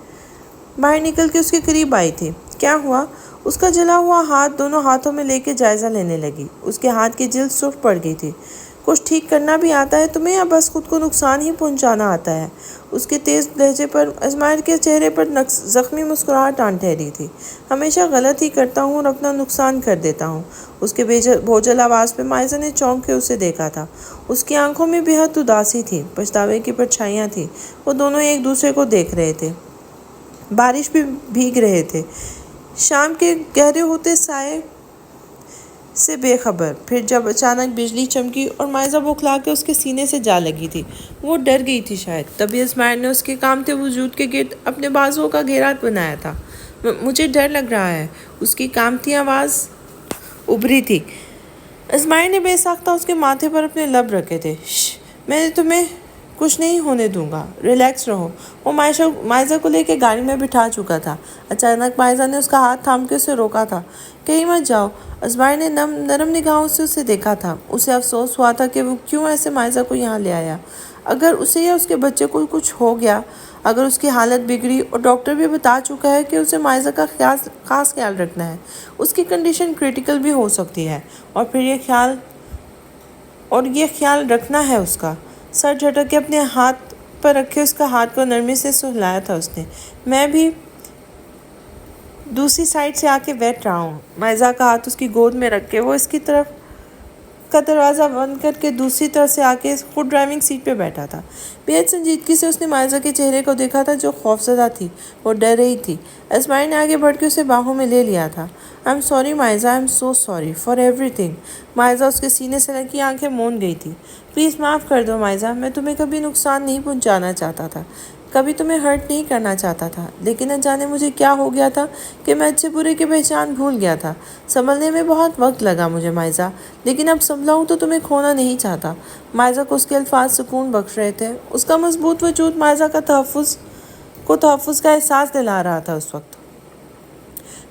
باہر نکل کے اس کے قریب آئی تھی۔ کیا ہوا؟ اس کا جلا ہوا ہاتھ دونوں ہاتھوں میں لے کے جائزہ لینے لگی۔ اس کے ہاتھ کی جلد سرخ پڑ گئی تھی۔ کچھ ٹھیک کرنا بھی آتا ہے تمہیں، یا بس خود کو نقصان ہی پہنچانا آتا ہے؟ اس کے تیز لہجے پر اسماعیل کے چہرے پر زخمی مسکراہٹ آن ٹھہری تھی۔ ہمیشہ غلط ہی کرتا ہوں اور اپنا نقصان کر دیتا ہوں۔ اس کے بوجھل آواز پہ مائزہ نے چونک کے اسے دیکھا تھا۔ اس کی آنکھوں میں بے حد اداسی تھی، پچھتاوے کی پرچھائیاں تھیں۔ وہ دونوں ایک دوسرے کو دیکھ رہے تھے۔ بارش بھی بھیگ رہے تھے، شام کے گہرے ہوتے سائے سے بے خبر۔ پھر جب اچانک بجلی چمکی اور مائزہ بوکھلا کے اس کے سینے سے جا لگی تھی، وہ ڈر گئی تھی شاید۔ تبھی اسماعیل نے اس کے کامتے وجود کے گرد اپنے بازوؤں کا گھیرا بنایا تھا۔ مجھے ڈر لگ رہا ہے، اس کی کامتی آواز ابھری تھی۔ اسماعیل نے بے ساختہ اس کے ماتھے پر اپنے لب رکھے تھے۔ میں تمہیں کچھ نہیں ہونے دوں گا، ریلیکس رہو۔ وہ مائزہ کو لے کے گاڑی میں بٹھا چکا تھا۔ اچانک مائزہ نے اس کا ہاتھ تھام کے اسے روکا تھا۔ کہیں مت جاؤ۔ اسماعیل نے نرم نگاہوں سے اسے دیکھا تھا۔ اسے افسوس ہوا تھا کہ وہ کیوں ایسے مائزہ کو یہاں لے آیا۔ اگر اسے یا اس کے بچے کو کچھ ہو گیا، اگر اس کی حالت بگڑی، اور ڈاکٹر بھی بتا چکا ہے کہ اسے مائزہ کا خاص خیال رکھنا ہے، اس کی کنڈیشن کریٹیکل بھی ہو سکتی ہے، اور پھر یہ خیال رکھنا ہے اس کا۔ سر جھٹک کے اپنے ہاتھ پر رکھے اس کا ہاتھ کو نرمی سے سہلایا تھا اس نے۔ میں بھی دوسری سائڈ سے آ کے بیٹھ رہا ہوں۔ مائزہ کا ہاتھ اس کی گود میں رکھ کے وہ اس کی طرف کا دروازہ بند کر کے دوسری طرف سے آ کے خود ڈرائیونگ سیٹ پہ بیٹھا تھا۔ بے حد سنجیدگی سے اس نے مائزہ کے چہرے کو دیکھا تھا، جو خوفزدہ تھی، وہ ڈر رہی تھی۔ اسماعیل نے آگے بڑھ کے اسے باہوں میں لے لیا تھا۔ I am sorry Maiza, I am so sorry for ایوری تھنگ۔ مائزہ اس کے سینے سے لگی آنکھیں موند گئی تھی۔ پلیز معاف کر دو مائزہ، میں تمہیں کبھی نقصان نہیں پہنچانا چاہتا تھا، کبھی تمہیں ہرٹ نہیں کرنا چاہتا تھا، لیکن نہ جانے مجھے کیا ہو گیا تھا کہ میں اچھے برے کی پہچان بھول گیا تھا۔ سنبھلنے میں بہت وقت لگا مجھے مائزہ، لیکن اب سنبھلا ہوں تو تمہیں کھونا نہیں چاہتا۔ مائزہ کو اس کے الفاظ سکون بخش رہے تھے۔ اس کا مضبوط وجود مائزہ کا تحفظ کا احساس دلا رہا تھا اس وقت۔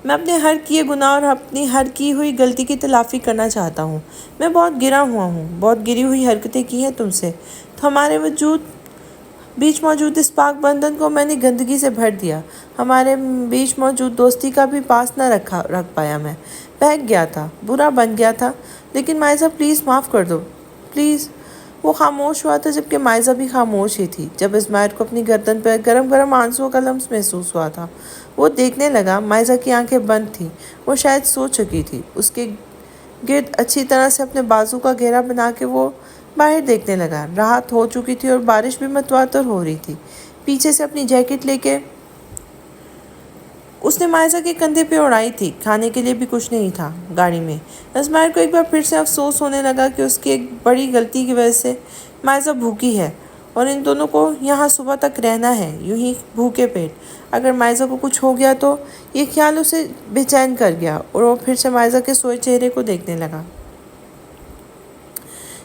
میں اپنے ہر کیے گناہ اور اپنی ہر کی ہوئی غلطی کی تلافی کرنا چاہتا ہوں۔ میں بہت گرا ہوا ہوں، بہت گری ہوئی حرکتیں کی ہیں تم سے، تو ہمارے بیچ موجود اس پاک بندھن کو میں نے گندگی سے بھر دیا۔ ہمارے بیچ موجود دوستی کا بھی پاس نہ رکھ پایا میں۔ بہک گیا تھا، برا بن گیا تھا، لیکن مائزہ پلیز معاف کر دو، پلیز۔ وہ خاموش ہوا تھا، جبکہ مائزہ بھی خاموش ہی تھی۔ جب اسماعیل کو اپنی گردن پر گرم گرم آنسوؤں کا لمس محسوس ہوا تھا، وہ دیکھنے لگا۔ مائزہ کی آنکھیں بند تھیں، وہ شاید سو چکی تھی۔ اس کے گرد اچھی طرح سے اپنے بازو کا گھیرا بنا کے وہ باہر دیکھنے لگا۔ رات ہو چکی تھی اور بارش بھی متواتر ہو رہی تھی۔ پیچھے سے اپنی جیکٹ لے کے اس نے مائزہ کے کندھے پہ اڑائی تھی۔ کھانے کے لیے بھی کچھ نہیں تھا گاڑی میں۔ اسماعیل کو ایک بار پھر سے افسوس ہونے لگا کہ اس کی ایک بڑی غلطی کی وجہ سے مائزہ بھوکی ہے، اور ان دونوں کو یہاں صبح تک رہنا ہے، یوں ہی بھوکے پیٹ۔ اگر مائزہ کو کچھ ہو گیا تو یہ خیال اسے بے چین کر گیا، اور وہ پھر سے مائزہ کے سوئے چہرے کو دیکھنے لگا۔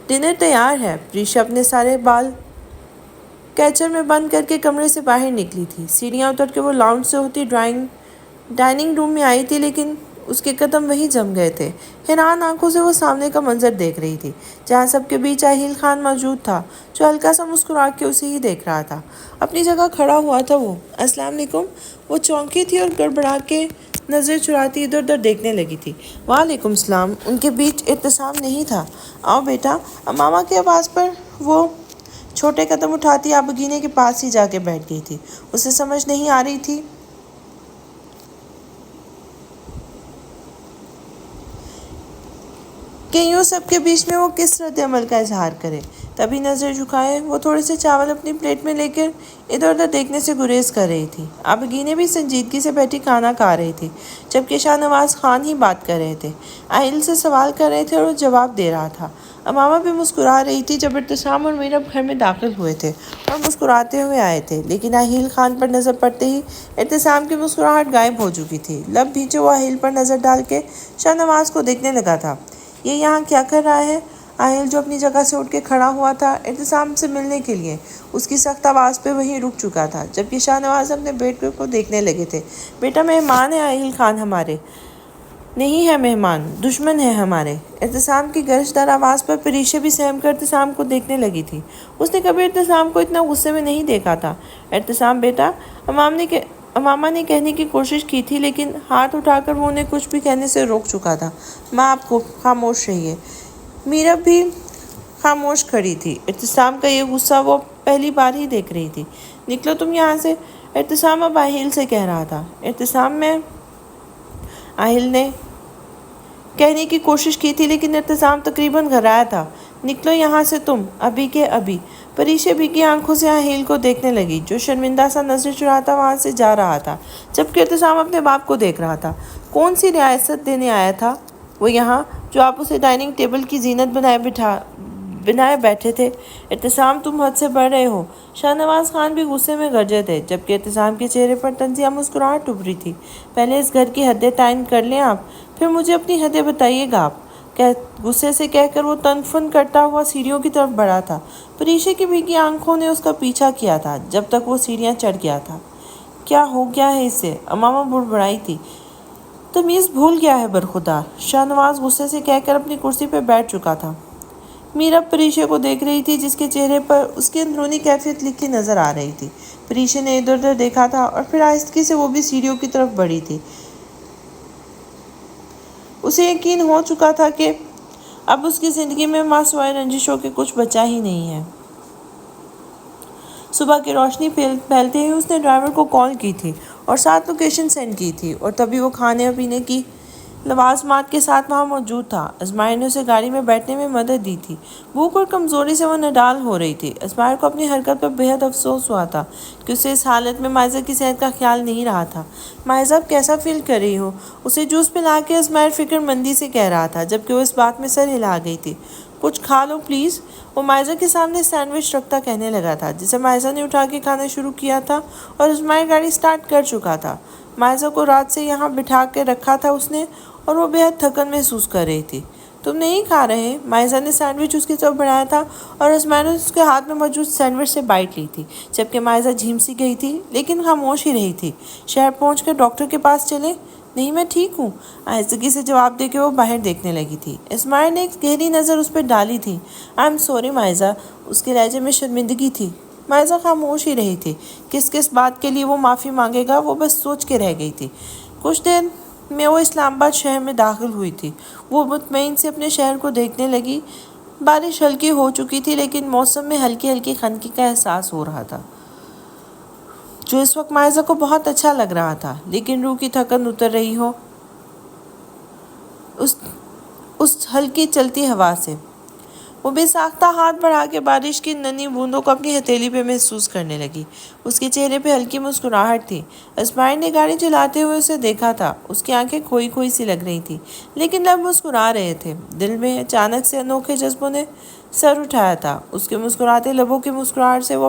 ڈنر تیار ہے۔ پریشا اپنے سارے بال کیچر میں بند کر کے کمرے سے باہر نکلی تھی۔ سیڑھیاں اتر کے وہ لاؤنج سے ہوتی ڈائننگ روم میں آئی تھی، لیکن اس کے قدم وہیں جم گئے تھے۔ حیران آنکھوں سے وہ سامنے کا منظر دیکھ رہی تھی، جہاں سب کے بیچ اہیل خان موجود تھا، جو ہلکا سا مسکرا کے اسے ہی دیکھ رہا تھا۔ اپنی جگہ کھڑا ہوا تھا وہ۔ السلام علیکم۔ وہ چونکی تھی اور گڑبڑا کے نظر چراتی ادھر ادھر دیکھنے لگی تھی۔ وعلیکم السلام۔ ان کے بیچ ابتسام نہیں تھا۔ آؤ بیٹا۔ امامہ کی آواز پر وہ چھوٹے قدم اٹھاتی آبگینے کے پاس ہی جا کے بیٹھ گئی تھی۔ اسے سمجھ نہیں آ رہی تھی کہ یوں سب کے بیچ میں وہ کس رد عمل کا اظہار کرے۔ تبھی نظر جھکائے وہ تھوڑے سے چاول اپنی پلیٹ میں لے کر ادھر ادھر دیکھنے سے گریز کر رہی تھی۔ آبگینے بھی سنجیدگی سے بیٹھی کھانا کھا رہی تھی، جبکہ شاہ نواز خان ہی بات کر رہے تھے، آہل سے سوال کر رہے تھے اور وہ جواب دے رہا تھا۔ امامہ بھی مسکرا رہی تھی جب ارتسام اور میرب گھر میں داخل ہوئے تھے اور مسکراتے ہوئے آئے تھے، لیکن آہل خان پر نظر پڑتے ہی ارتسام کی مسکراہٹ غائب ہو چکی تھی۔ لب بھینچے وہ آہل پر نظر ڈال کے شاہ نواز کو دیکھنے لگا تھا۔ یہ یہاں کیا کر رہا ہے؟ آہل جو اپنی جگہ سے اٹھ کے کھڑا ہوا تھا ارتسام سے ملنے کے لیے، اس کی سخت آواز پہ وہیں رک چکا تھا، جبکہ شاہ نواز اپنے بیٹے کو دیکھنے لگے تھے۔ بیٹا مہمان ہے آہل خان، ہمارے نہیں ہے مہمان، دشمن ہے ہمارے۔ ارتسام کی گرج دار آواز پر پریشے بھی سہم کر ارتسام کو دیکھنے لگی تھی۔ اس نے کبھی ارتسام کو اتنا غصے میں نہیں دیکھا تھا۔ ارتسام بیٹا، امامہ نے کہنے کی کوشش کی تھی، لیکن ہاتھ اٹھا کر وہ انہیں کچھ بھی کہنے سے روک چکا تھا۔ ماں آپ کو خاموش رہیے۔ میرب بھی خاموش کھڑی تھی۔ ارتسام کا یہ غصہ وہ پہلی بار ہی دیکھ رہی تھی۔ نکلو تم یہاں سے، ارتسام اب آہل سے کہہ رہا تھا۔ ارتسام میں آہل نے کہنے کی کوشش کی تھی، لیکن ارتسام تقریباً گھبرایا تھا۔ نکلو یہاں سے تم، ابھی کے ابھی۔ پریشے بھیگی آنکھوں سے آہل کو دیکھنے لگی، جو شرمندہ سا نظر چراتا وہاں سے جا رہا تھا، جبکہ ارتسام اپنے باپ کو دیکھ رہا تھا۔ کون سی ریاست دینے آیا تھا وہ یہاں، جو آپ اسے ڈائننگ ٹیبل کی زینت بنائے بیٹھے تھے؟ ارتسام تم حد سے بڑھ رہے ہو۔ شاہ نواز خان بھی غصے میں گرجے تھے، جبکہ ارتسام کے چہرے پر طنزیہ مسکراہٹ ابھری تھی۔ پہلے اس گھر کی حدیں تعین کر لیں آپ، پھر مجھے اپنی حدیں بتائیے گا آپ، غصے سے کہہ کر وہ تن فن کرتا ہوا سیڑھیوں کی طرف بڑھا تھا۔ پریشے کی بھیگی آنکھوں نے اس کا پیچھا کیا تھا جب تک وہ سیڑھیاں چڑھ گیا تھا۔ کیا ہو گیا ہے اسے؟ امامہ بڑبڑائی تھی۔ تمیز بھول گیا ہے برخودار، شاہ نواز غصے سے کہہ کر اپنی کرسی پہ بیٹھ چکا تھا۔ میرب پریشے کو دیکھ رہی تھی، جس کے چہرے پر اس کی اندرونی کیفیت لکھی نظر آ رہی تھی۔ پریشے نے ادھر ادھر دیکھا تھا اور پھر آہستگی سے وہ بھی سیڑھیوں کی طرف بڑھی تھی۔ اسے یقین ہو چکا تھا کہ اب اس کی زندگی میں ماں سوائے رنجشوں کے کچھ بچا ہی نہیں ہے۔ صبح کی روشنی پھیلتے ہی اس نے ڈرائیور کو کال کی تھی اور ساتھ لوکیشن سینڈ کی تھی، اور تبھی وہ کھانے اور پینے کی لوازمات کے ساتھ وہاں موجود تھا۔ اسماعیل نے اسے گاڑی میں بیٹھنے میں مدد دی تھی۔ بھوک اور کمزوری سے وہ نڈال ہو رہی تھی۔ اسماعیل کو اپنی حرکت پر بے حد افسوس ہوا تھا کہ اسے اس حالت میں مائزہ کی صحت کا خیال نہیں رہا تھا۔ مائزہ اب کیسا فیل کر رہی ہو؟ اسے جوس پلا کے اسماعیل فکر مندی سے کہہ رہا تھا، جبکہ وہ اس بات میں سر ہلا گئی تھی۔ کچھ کھا لو پلیز، وہ مائزہ کے سامنے سینڈوچ رکھتا کہنے لگا تھا، جسے مائزہ نے اٹھا کے کھانا شروع کیا تھا، اور اسماعیل گاڑی سٹارٹ کر چکا تھا۔ مائزہ کو رات سے یہاں بٹھا کے رکھا تھا اس نے، اور وہ بے حد تھکن محسوس کر رہی تھی۔ تم نہیں کھا رہے؟ مائزہ نے سینڈوچ اس کی طرف بڑھایا تھا، اور اسماعیل نے اس کے ہاتھ میں موجود سینڈوچ سے بائٹ لی تھی، جبکہ مائزہ جھیم سی گئی تھی، لیکن خاموش ہی رہی تھی۔ شہر پہنچ کر ڈاکٹر کے پاس چلے؟ نہیں، میں ٹھیک ہوں، آہستگی سے جواب دے کے وہ باہر دیکھنے لگی تھی۔ اسماعیل نے ایک گہری نظر اس پہ ڈالی تھی۔ آئی ایم سوری مائزہ، اس کے لہجے میں شرمندگی تھی۔ مائزہ خاموش ہی رہی تھی۔ کس بات کے لیے وہ معافی مانگے گا، وہ بس سوچ کے رہ گئی تھی۔ کچھ دیر میں وہ اسلام آباد شہر میں داخل ہوئی تھی۔ وہ مطمئن سے اپنے شہر کو دیکھنے لگی۔ بارش ہلکی ہو چکی تھی، لیکن موسم میں ہلکی ہلکی خنکی کا احساس ہو رہا تھا، جو اس وقت مائزہ کو بہت اچھا لگ رہا تھا، لیکن روح کی تھکن اتر رہی ہو اس ہلکی چلتی ہوا سے۔ وہ بے ساختہ ہاتھ بڑھا کے بارش کی ننھی بوندوں کو اپنی ہتھیلی پہ محسوس کرنے لگی۔ اس کے چہرے پہ ہلکی مسکراہٹ تھی۔ اسماعیل نے گاڑی چلاتے ہوئے اسے دیکھا تھا۔ اس کی آنکھیں کھوئی کھوئی سی لگ رہی تھی، لیکن لب مسکرا رہے تھے۔ دل میں اچانک سے انوکھے جذبوں نے سر اٹھایا تھا، اس کے مسکراتے لبوں کی مسکراہٹ سے وہ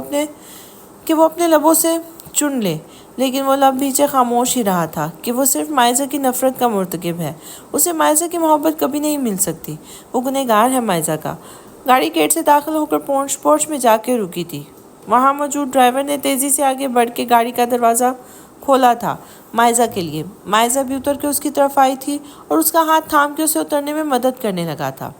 اپنے لبوں سے چن لے، لیکن وہ لب بھیچے خاموش ہی رہا تھا کہ وہ صرف مائزہ کی نفرت کا مرتکب ہے۔ اسے مائزہ کی محبت کبھی نہیں مل سکتی۔ وہ گنہگار ہے مائزہ کا۔ گاڑی گیٹ سے داخل ہو کر پورچ میں جا کے رکی تھی۔ وہاں موجود ڈرائیور نے تیزی سے آگے بڑھ کے گاڑی کا دروازہ کھولا تھا مائزہ کے لیے۔ مائزہ بھی اتر کے اس کی طرف آئی تھی اور اس کا ہاتھ تھام کے اسے اترنے میں مدد کرنے لگا تھا۔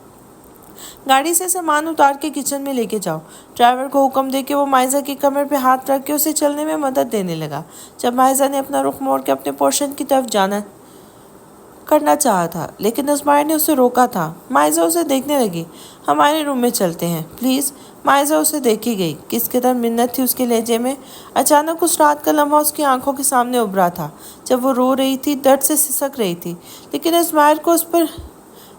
گاڑی سے سامان اتار کے کچن میں لے کے جاؤ، ڈرائیور کو حکم دے کے وہ مائزہ کی کمر پہ ہاتھ رکھ کے اسے چلنے میں مدد دینے لگا۔ جب مائزہ نے اپنا رخ موڑ کے اپنے پورشن کی طرف کرنا چاہا تھا لیکن اسماعیل نے اسے روکا تھا۔ مائزہ اسے دیکھنے لگی۔ ہمارے روم میں چلتے ہیں پلیز۔ مائزہ اسے دیکھی گئی۔ کس قدر منت تھی اس کے لہجے میں۔ اچانک اس رات کا لمحہ اس کی آنکھوں کے سامنے ابھرا تھا جب وہ رو رہی تھی، درد سے سسک رہی تھی، لیکن اسماعیل کو اس پر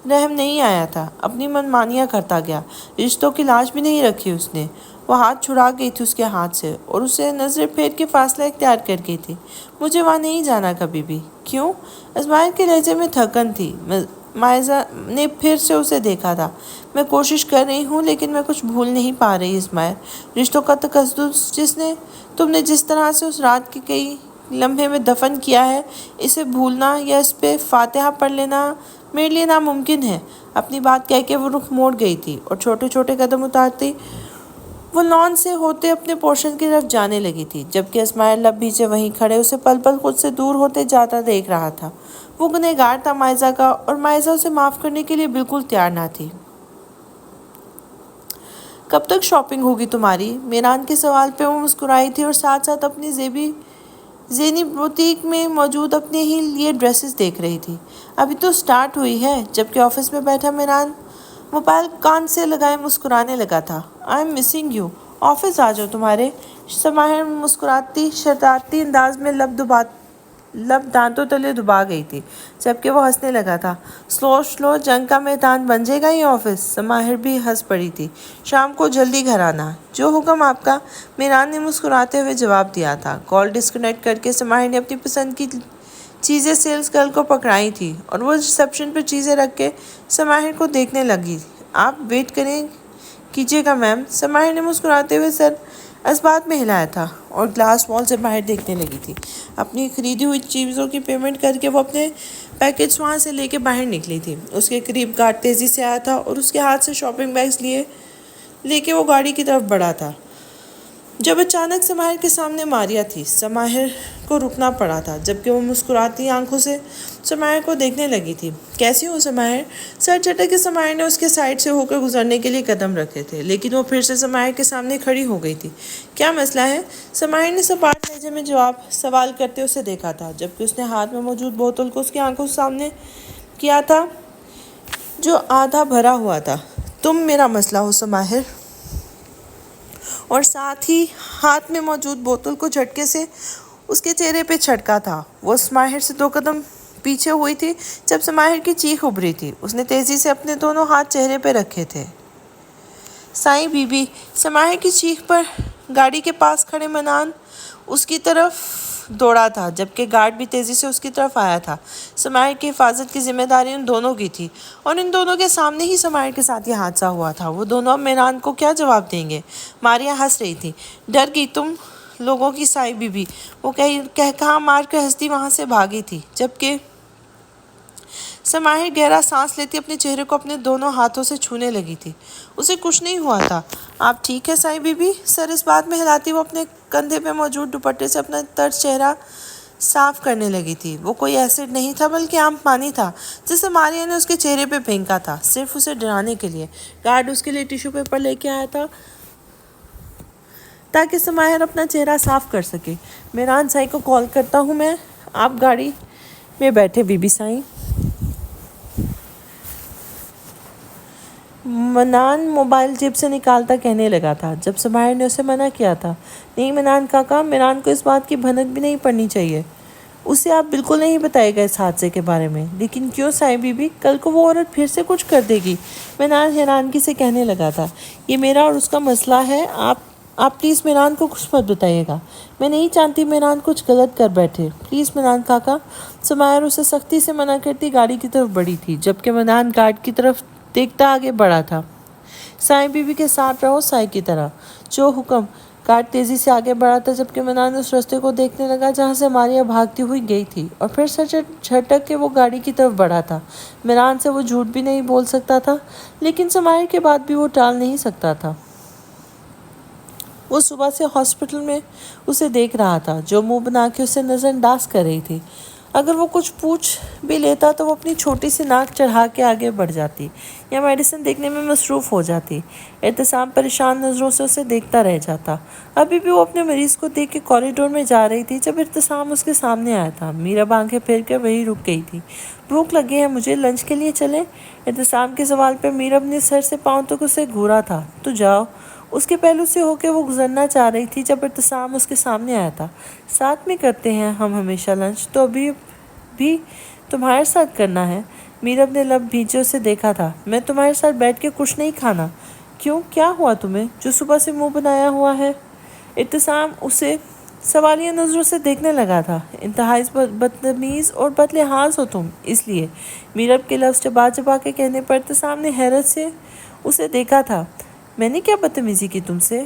رحم نہیں آیا تھا۔ اپنی من مانیاں کرتا گیا۔ رشتوں کی لاج بھی نہیں رکھی اس نے۔ وہ ہاتھ چھڑا گئی تھی اس کے ہاتھ سے اور اسے نظر پھیر کے فاصلہ اختیار کر گئی تھی۔ مجھے وہاں نہیں جانا کبھی بھی۔ کیوں؟ اسماعیل کے لہجے میں تھکن تھی۔ مائزہ نے پھر سے اسے دیکھا تھا۔ میں کوشش کر رہی ہوں لیکن میں کچھ بھول نہیں پا رہی اسماعیل۔ رشتوں کا تقدس تم نے جس طرح سے اس رات کے کئی لمحے میں دفن کیا ہے، اسے بھولنا یا اس پہ فاتحہ پڑھ لینا میرے لیے ناممکن ہے۔ اپنی بات کہہ کے وہ رخ موڑ گئی تھی اور چھوٹے چھوٹے قدم اٹھاتی وہ لان سے ہوتے اپنے پورشن کی طرف جانے لگی تھی، جبکہ اسماعیل لب پیچھے وہیں کھڑے اسے پل پل خود سے دور ہوتے جاتا دیکھ رہا تھا۔ وہ گنہگار تھا مائزہ کا، اور مائزہ اسے معاف کرنے کے لیے بالکل تیار نہ تھی۔ کب تک شاپنگ ہوگی تمہاری؟ میران کے سوال پہ وہ مسکرائی تھی اور ساتھ ساتھ اپنی زینی بوتیک میں موجود اپنے ہی لیے ڈریسز دیکھ رہی تھی۔ ابھی تو سٹارٹ ہوئی ہے۔ جبکہ آفس میں بیٹھا میران موبائل کان سے لگائے مسکرانے لگا تھا۔ I am missing you. Office آ جاؤ تمہارے۔ سماہر مسکراتی شرارتی انداز میں لب دانتوں تلے دبا گئی تھی، جبکہ وہ ہنسنے لگا تھا۔ سلو جنگ کا میدان بن جائے گا یہ آفس۔ سماہر بھی ہنس پڑی تھی۔ شام کو جلدی گھر آنا۔ جو حکم آپ کا، میران نے مسکراتے ہوئے جواب دیا تھا۔ کال ڈسکنیکٹ کر کے سماہر نے اپنی پسند کی چیزیں سیلز گرل کو پکڑائی تھی اور وہ ریسیپشن پر چیزیں رکھ کے سماہر کو دیکھنے لگی۔ آپ ویٹ کیجیے گا میم۔ سماہر نے مسکراتے ہوئے سر اسبات میں ہلایا تھا اور گلاس وال سے باہر دیکھنے لگی تھی۔ اپنی خریدی ہوئی چیزوں کی پیمنٹ کر کے وہ اپنے پیکٹس وہاں سے لے کے باہر نکلی تھی۔ اس کے قریب گارڈ تیزی سے آیا تھا اور اس کے ہاتھ سے شاپنگ بیگز لے کے وہ گاڑی کی طرف بڑھا تھا، جب اچانک سماہر کے سامنے ماریا تھی۔ سماہر کو رکنا پڑا تھا، جبکہ وہ مسکراتی آنکھوں سے سماہر کو دیکھنے لگی تھی۔ کیسی ہو سماہر؟ سر جھٹک کے سماہر نے اس کے سائڈ سے ہو کر گزرنے کے لیے قدم رکھے تھے، لیکن وہ پھر سے سماہر کے سامنے کھڑی ہو گئی تھی۔ کیا مسئلہ ہے؟ سماہر نے سپاٹ لہجے میں سوال کرتے اسے دیکھا تھا، جبکہ اس نے ہاتھ میں موجود بوتل کو اس کی آنکھوں کے سامنے کیا تھا جو آدھا بھرا ہوا تھا۔ تم میرا مسئلہ ہو سماہر؟ اور ساتھ ہی ہاتھ میں موجود بوتل کو جھٹکے سے اس کے چہرے پہ چھڑکا تھا۔ وہ سماہر سے 2 قدم پیچھے ہوئی تھی جب سماہر کی چیخ ابھری تھی۔ اس نے تیزی سے اپنے دونوں ہاتھ چہرے پہ رکھے تھے۔ سائیں بی بی۔ سماہر کی چیخ پر گاڑی کے پاس کھڑے منان اس کی طرف دوڑا تھا، جبکہ گارڈ بھی تیزی سے اس کی طرف آیا تھا۔ سماہر کی حفاظت کی ذمہ داری ان دونوں کی تھی، اور ان دونوں کے سامنے ہی سماہر کے ساتھ یہ حادثہ ہوا تھا۔ وہ دونوں اب میران کو کیا جواب دیں گے؟ ماریا ہنس رہی تھی۔ ڈر گئی تم لوگوں کی سائیں بی بی، وہ کہا مار کر ہنستی وہاں سے بھاگی تھی، جبکہ سماہر گہرا سانس لیتی اپنے چہرے کو اپنے دونوں ہاتھوں سے چھونے لگی تھی۔ اسے کچھ نہیں ہوا تھا۔ آپ ٹھیک ہے سائیں بی بی؟ سر اس بات میں ہلاتی وہ اپنے کندھے پہ موجود دوپٹے سے اپنا ترش چہرہ صاف کرنے لگی تھی۔ وہ کوئی ایسڈ نہیں تھا بلکہ عام پانی تھا جسے ماریا نے اس کے چہرے پہ پھینکا تھا، صرف اسے ڈرانے کے لیے۔ گارڈ اس کے لیے ٹیشو پیپر لے کے آیا تھا تاکہ سماہر اپنا چہرہ صاف کر سکے۔ میران سائیں کو کال کرتا ہوں میں، آپ گاڑی میں بیٹھے بی بی سائیں۔ منان موبائل جیب سے نکالتا کہنے لگا تھا، جب سماہر نے اسے منع کیا تھا۔ نہیں منان کاکا، میران کو اس بات کی بھنک بھی نہیں پڑنی چاہیے۔ اسے آپ بالکل نہیں بتائے گا اس حادثے کے بارے میں۔ لیکن کیوں سائیں بی بی؟ کل کو وہ عورت پھر سے کچھ کر دے گی۔ منان حیرانگی سے کہنے لگا تھا، یہ میرا اور اس کا مسئلہ ہے، آپ پلیز میران کو کچھ مت بتائیے گا۔ میں نہیں چاہتی میران کچھ غلط کر بیٹھے، پلیز منان کاکا۔ سماہر اسے سختی سے منع کرتی گاڑی کی طرف بڑھی تھی، جبکہ منان گارڈ کی طرف دیکھتا آگے بڑھا تھا۔ سائیں بی بی کے ساتھ رہو سائیں کی طرح، جو حکم۔ گارڈ تیزی سے آگے بڑھا تھا، جبکہ منان اس راستے کو دیکھنے لگا جہاں سے ماریا بھاگتی ہوئی گئی تھی، اور پھر سے جھٹک کے وہ گاڑی کی طرف بڑھا تھا۔ منان سے وہ جھوٹ بھی نہیں بول سکتا تھا، لیکن سماہر کے بعد بھی وہ ٹال نہیں سکتا تھا۔ وہ صبح سے ہاسپٹل میں اسے دیکھ رہا تھا، جو منہ بنا کے اسے نظر انداز کر رہی تھی۔ اگر وہ کچھ پوچھ بھی لیتا تو وہ اپنی چھوٹی سی ناک چڑھا کے آگے بڑھ جاتی یا میڈیسن دیکھنے میں مصروف ہو جاتی۔ احتسام پریشان نظروں سے اسے دیکھتا رہ جاتا۔ ابھی بھی وہ اپنے مریض کو دیکھ کے کوریڈور میں جا رہی تھی جب احتسام اس کے سامنے آیا تھا۔ میرا آنکھیں پھیر کر وہی رک گئی تھی۔ بھوک لگی ہے مجھے، لنچ کے لیے چلیں؟ احتسام کے سوال پہ میرا اپنے سر سے پاؤں تک اسے گھورا تھا۔ تو جاؤ۔ اس کے پہلو سے ہو کے وہ گزرنا چاہ رہی تھی جب احتسام اس کے سامنے آیا تھا۔ ساتھ میں کرتے ہیں ہم ہمیشہ لنچ، تو ابھی بھی تمہارے ساتھ کرنا ہے؟ میرا اپنے لب بھینچے اسے دیکھا تھا۔ میں تمہارے ساتھ بیٹھ کے کچھ نہیں کھانا۔ کیوں؟ کیا ہوا تمہیں جو صبح سے منہ بنایا ہوا ہے؟ احتسام اسے سوالیہ نظروں سے دیکھنے لگا تھا۔ انتہائی بدتمیز اور بد لحاظ ہو تم، اس لیے۔ میرب کے لفظ چبا چبا کے کہنے پر احتسام نے حیرت سے اسے دیکھا تھا۔ میں نے کیا بدتمیزی کی تم سے؟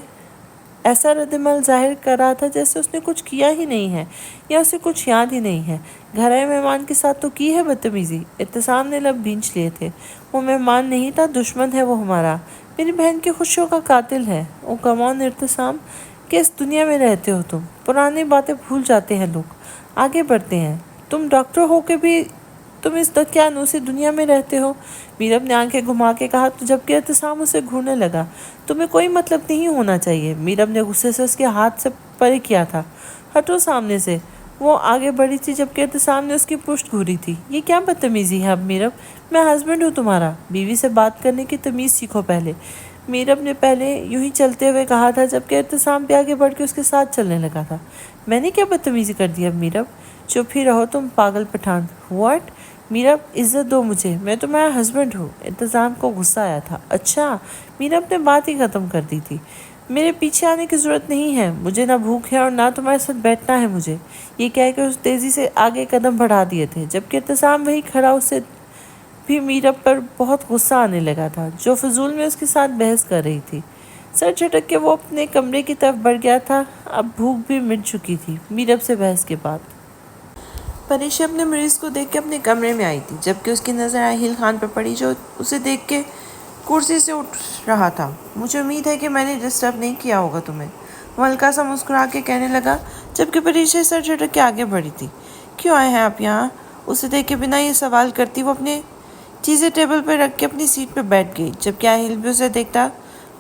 ایسا ردعمل ظاہر کر رہا تھا جیسے اس نے کچھ کیا ہی نہیں ہے یا اسے کچھ یاد ہی نہیں ہے۔ گھر آئے مہمان کے ساتھ تو کی ہے بدتمیزی۔ احتسام نے لب بھینچ لیے تھے۔ وہ مہمان نہیں تھا، دشمن ہے وہ ہمارا، میری بہن کی خوشیوں کا قاتل ہے۔ او کم آن احتسام، کس دنیا میں رہتے ہو تم؟ پرانی باتیں بھول جاتے ہیں لوگ۔ آگے بڑھتے ہیں۔ تم ڈاکٹر ہو کے بھی تم اس دقیانوسی دنیا میں رہتے ہو؟ میرب نے آنکھیں گھما کے کہا، تو جبکہ احتسام اسے گھورنے لگا۔ تمہیں کوئی مطلب نہیں ہونا چاہیے۔ میرب نے غصے سے اس کے ہاتھ سے پرے کیا تھا۔ ہٹو سامنے سے۔ وہ آگے بڑھی تھی جبکہ احتسام نے اس کی پشت گھوری تھی۔ یہ کیا بدتمیزی ہے اب میرب؟ میں ہسبینڈ ہوں تمہارا، بیوی سے بات کرنے کی تمیز سیکھو پہلے۔ میرب نے پہلے یوں ہی چلتے ہوئے کہا تھا جبکہ احتسام بھی آگے بڑھ کے اس کے ساتھ چلنے لگا تھا۔ میں نے کیا بدتمیزی کر دی اب میرب؟ چپ ہی رہو تم پاگل پٹھان۔ واٹ؟ میرب عزت دو مجھے، میں تمہارا ہسبینڈ ہوں۔ احتسام کو غصہ آیا تھا۔ اچھا؟ میرب نے بات ہی ختم کر دی تھی۔ میرے پیچھے آنے کی ضرورت نہیں ہے، مجھے نہ بھوک ہے اور نہ تمہارے ساتھ بیٹھنا ہے مجھے۔ یہ کہہ کے اس تیزی سے آگے قدم بڑھا دیے تھے جبکہ احتسام وہی کھڑا اسے بھی میرب پر بہت غصہ آنے لگا تھا جو فضول میں اس کے ساتھ بحث کر رہی تھی۔ سر جھٹک کے وہ اپنے کمرے کی طرف بڑھ گیا تھا۔ اب بھوک بھی مٹ چکی تھی میرب سے بحث کے بعد۔ پریشا اپنے مریض کو دیکھ کے اپنے کمرے میں آئی تھی جبکہ اس کی نظر آہیل خان پر پڑی جو اسے دیکھ کے کرسی سے اٹھ رہا تھا۔ مجھے امید ہے کہ میں نے ڈسٹرب نہیں کیا ہوگا تمہیں، وہ ہلکا سا مسکرا کے کہنے لگا جبکہ پریشا سر جھٹک کے آگے بڑھی تھی۔ کیوں آئے ہیں آپ یہاں؟ اسے دیکھ کے بنا یہ سوال کرتی وہ اپنے چیزیں ٹیبل پہ رکھ کے اپنی سیٹ پہ بیٹھ گئی جبکہ آہیل بھی اسے دیکھتا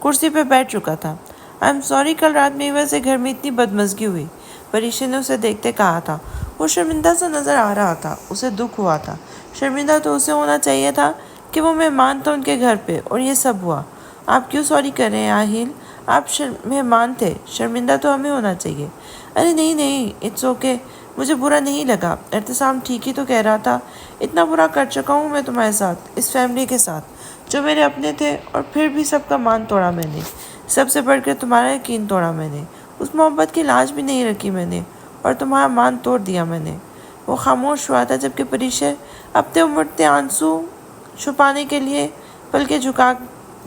کرسی پہ بیٹھ چکا تھا۔ آئی ایم سوری، کل رات میری وجہ سے گھر میں اتنی بدمزگی ہوئی، پریشا نے اسے دیکھتے کہا تھا۔ وہ شرمندہ سا نظر آ رہا تھا، اسے دکھ ہوا تھا۔ شرمندہ تو اسے ہونا چاہیے تھا کہ وہ مہمان تھا ان کے گھر پہ اور یہ سب ہوا۔ آپ کیوں سوری کر رہے ہیں آہیل؟ آپ مہمان تھے، شرمندہ تو ہمیں ہونا چاہیے۔ ارے نہیں نہیں، اٹس اوکے، مجھے برا نہیں لگا۔ احتسام ٹھیک ہی تو کہہ رہا تھا، اتنا برا کر چکا ہوں میں تمہارے ساتھ، اس فیملی کے ساتھ جو میرے اپنے تھے، اور پھر بھی سب کا مان توڑا میں نے، سب سے بڑھ کر تمہارا یقین توڑا میں نے، اس محبت کی لاج بھی نہیں رکھی میں نے، اور تمہارا مان توڑ دیا میں نے۔ وہ خاموش ہوا تھا جبکہ پریشا اپنے امڑتے آنسو چھپانے کے لیے پلکیں جھکا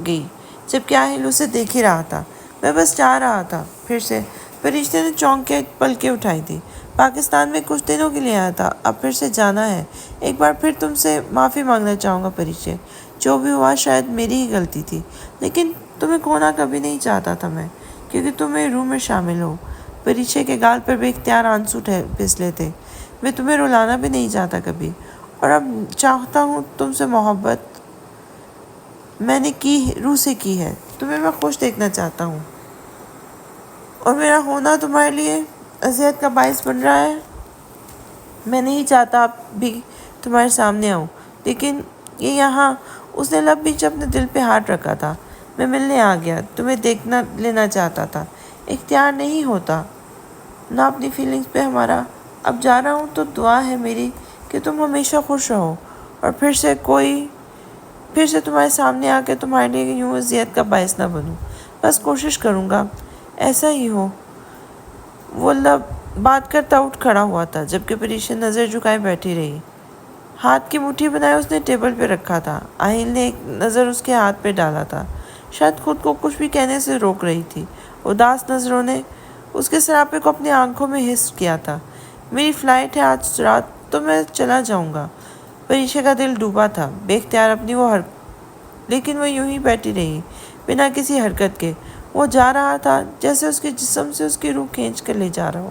گئی جبکہ آہل اسے دیکھ ہی رہا تھا۔ میں بس جا رہا تھا پھر سے، پریشا نے چونک کے پلکیں اٹھائی تھی۔ پاکستان میں کچھ دنوں کے لیے آیا تھا، اب پھر سے جانا ہے۔ ایک بار پھر تم سے معافی مانگنا چاہوں گا پریشا، جو بھی ہوا شاید میری ہی غلطی تھی، لیکن تمہیں کھونا کبھی نہیں چاہتا تھا میں، کیونکہ تم میرے روح میں شامل ہو۔ پریشا کے گال پر بے اختیار آنسو پھسلے تھے۔ میں تمہیں رلانا بھی نہیں چاہتا کبھی، اور اب چاہتا ہوں تم سے محبت میں نے کی روح سے کی ہے، تمہیں میں خوش دیکھنا چاہتا ہوں، اور میرا ہونا تمہارے لیے اذیت کا باعث بن رہا ہے۔ میں نہیں چاہتا اب بھی تمہارے سامنے آؤں، لیکن یہ یہاں، اس نے لب بیچ اپنے دل پہ ہاتھ رکھا تھا، میں ملنے آ گیا، تمہیں دیکھنا لینا چاہتا تھا، اختیار نہیں ہوتا نہ اپنی فیلنگز پہ ہمارا۔ اب جا رہا ہوں تو دعا ہے میری کہ تم ہمیشہ خوش رہو، اور پھر سے تمہارے سامنے آ کے تمہارے لیے یوں اذیت کا باعث نہ بنوں، بس کوشش کروں گا ایسا ہی ہو۔ وہ بات کرتا اٹھ کھڑا ہوا تھا جبکہ پریشا نظر جھکائے بیٹھی رہی۔ ہاتھ کی مٹھی بنائے اس نے ٹیبل پہ رکھا تھا۔ آہل نے ایک نظر اس کے ہاتھ پہ ڈالا تھا، شاید خود کو کچھ بھی کہنے سے روک رہی تھی۔ اداس نظروں نے اس کے سراپے کو اپنی آنکھوں میں حس کیا تھا۔ میری فلائٹ ہے آج رات تو میں چلا جاؤں گا۔ پریشا کا دل ڈوبا تھا، بے اختیار اپنی لیکن وہ یوں ہی بیٹھی رہی بنا کسی حرکت کے۔ وہ جا رہا تھا جیسے اس کے جسم سے اس کی روح کھینچ کر لے جا رہا ہو۔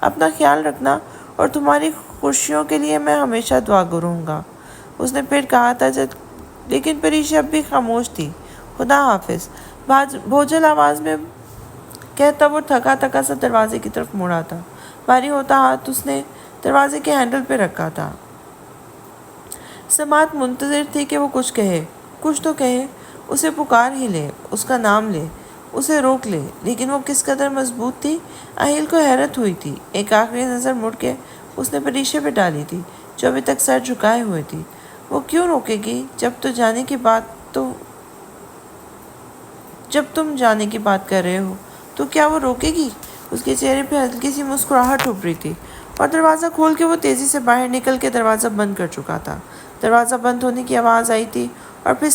اپنا خیال رکھنا اور تمہاری خوشیوں کے لیے میں ہمیشہ دعا رہوں گا، اس نے پھر کہا تھا، لیکن پریشا اب بھی خاموش تھی۔ خدا حافظ، بھوجل آواز میں کہتا وہ تھکا تھکا سا دروازے کی طرف مڑا تھا۔ بھاری ہوتا ہاتھ اس نے دروازے کے ہینڈل پہ رکھا تھا۔ سماعت منتظر تھی کہ وہ کچھ کہے، کچھ تو کہے، اسے پکار ہی لے، اس کا نام لے، اسے روک لے، لیکن وہ کس قدر مضبوط تھی۔ اہیل کو حیرت ہوئی تھی۔ ایک آخری نظر مڑ کے اس نے پریشے پہ ڈالی تھی جو ابھی تک سر جھکائے ہوئے تھی۔ وہ کیوں روکے گی؟ جب تم جانے کی بات کر رہے ہو تو کیا وہ روکے گی؟ اس کے چہرے پہ ہلکی سی مسکراہٹ ابھر رہی تھی اور دروازہ کھول کے وہ تیزی سے باہر نکل کے دروازہ بند کر چکا تھا۔ دروازہ بند ہونے کی آواز آئی تھی اور پھر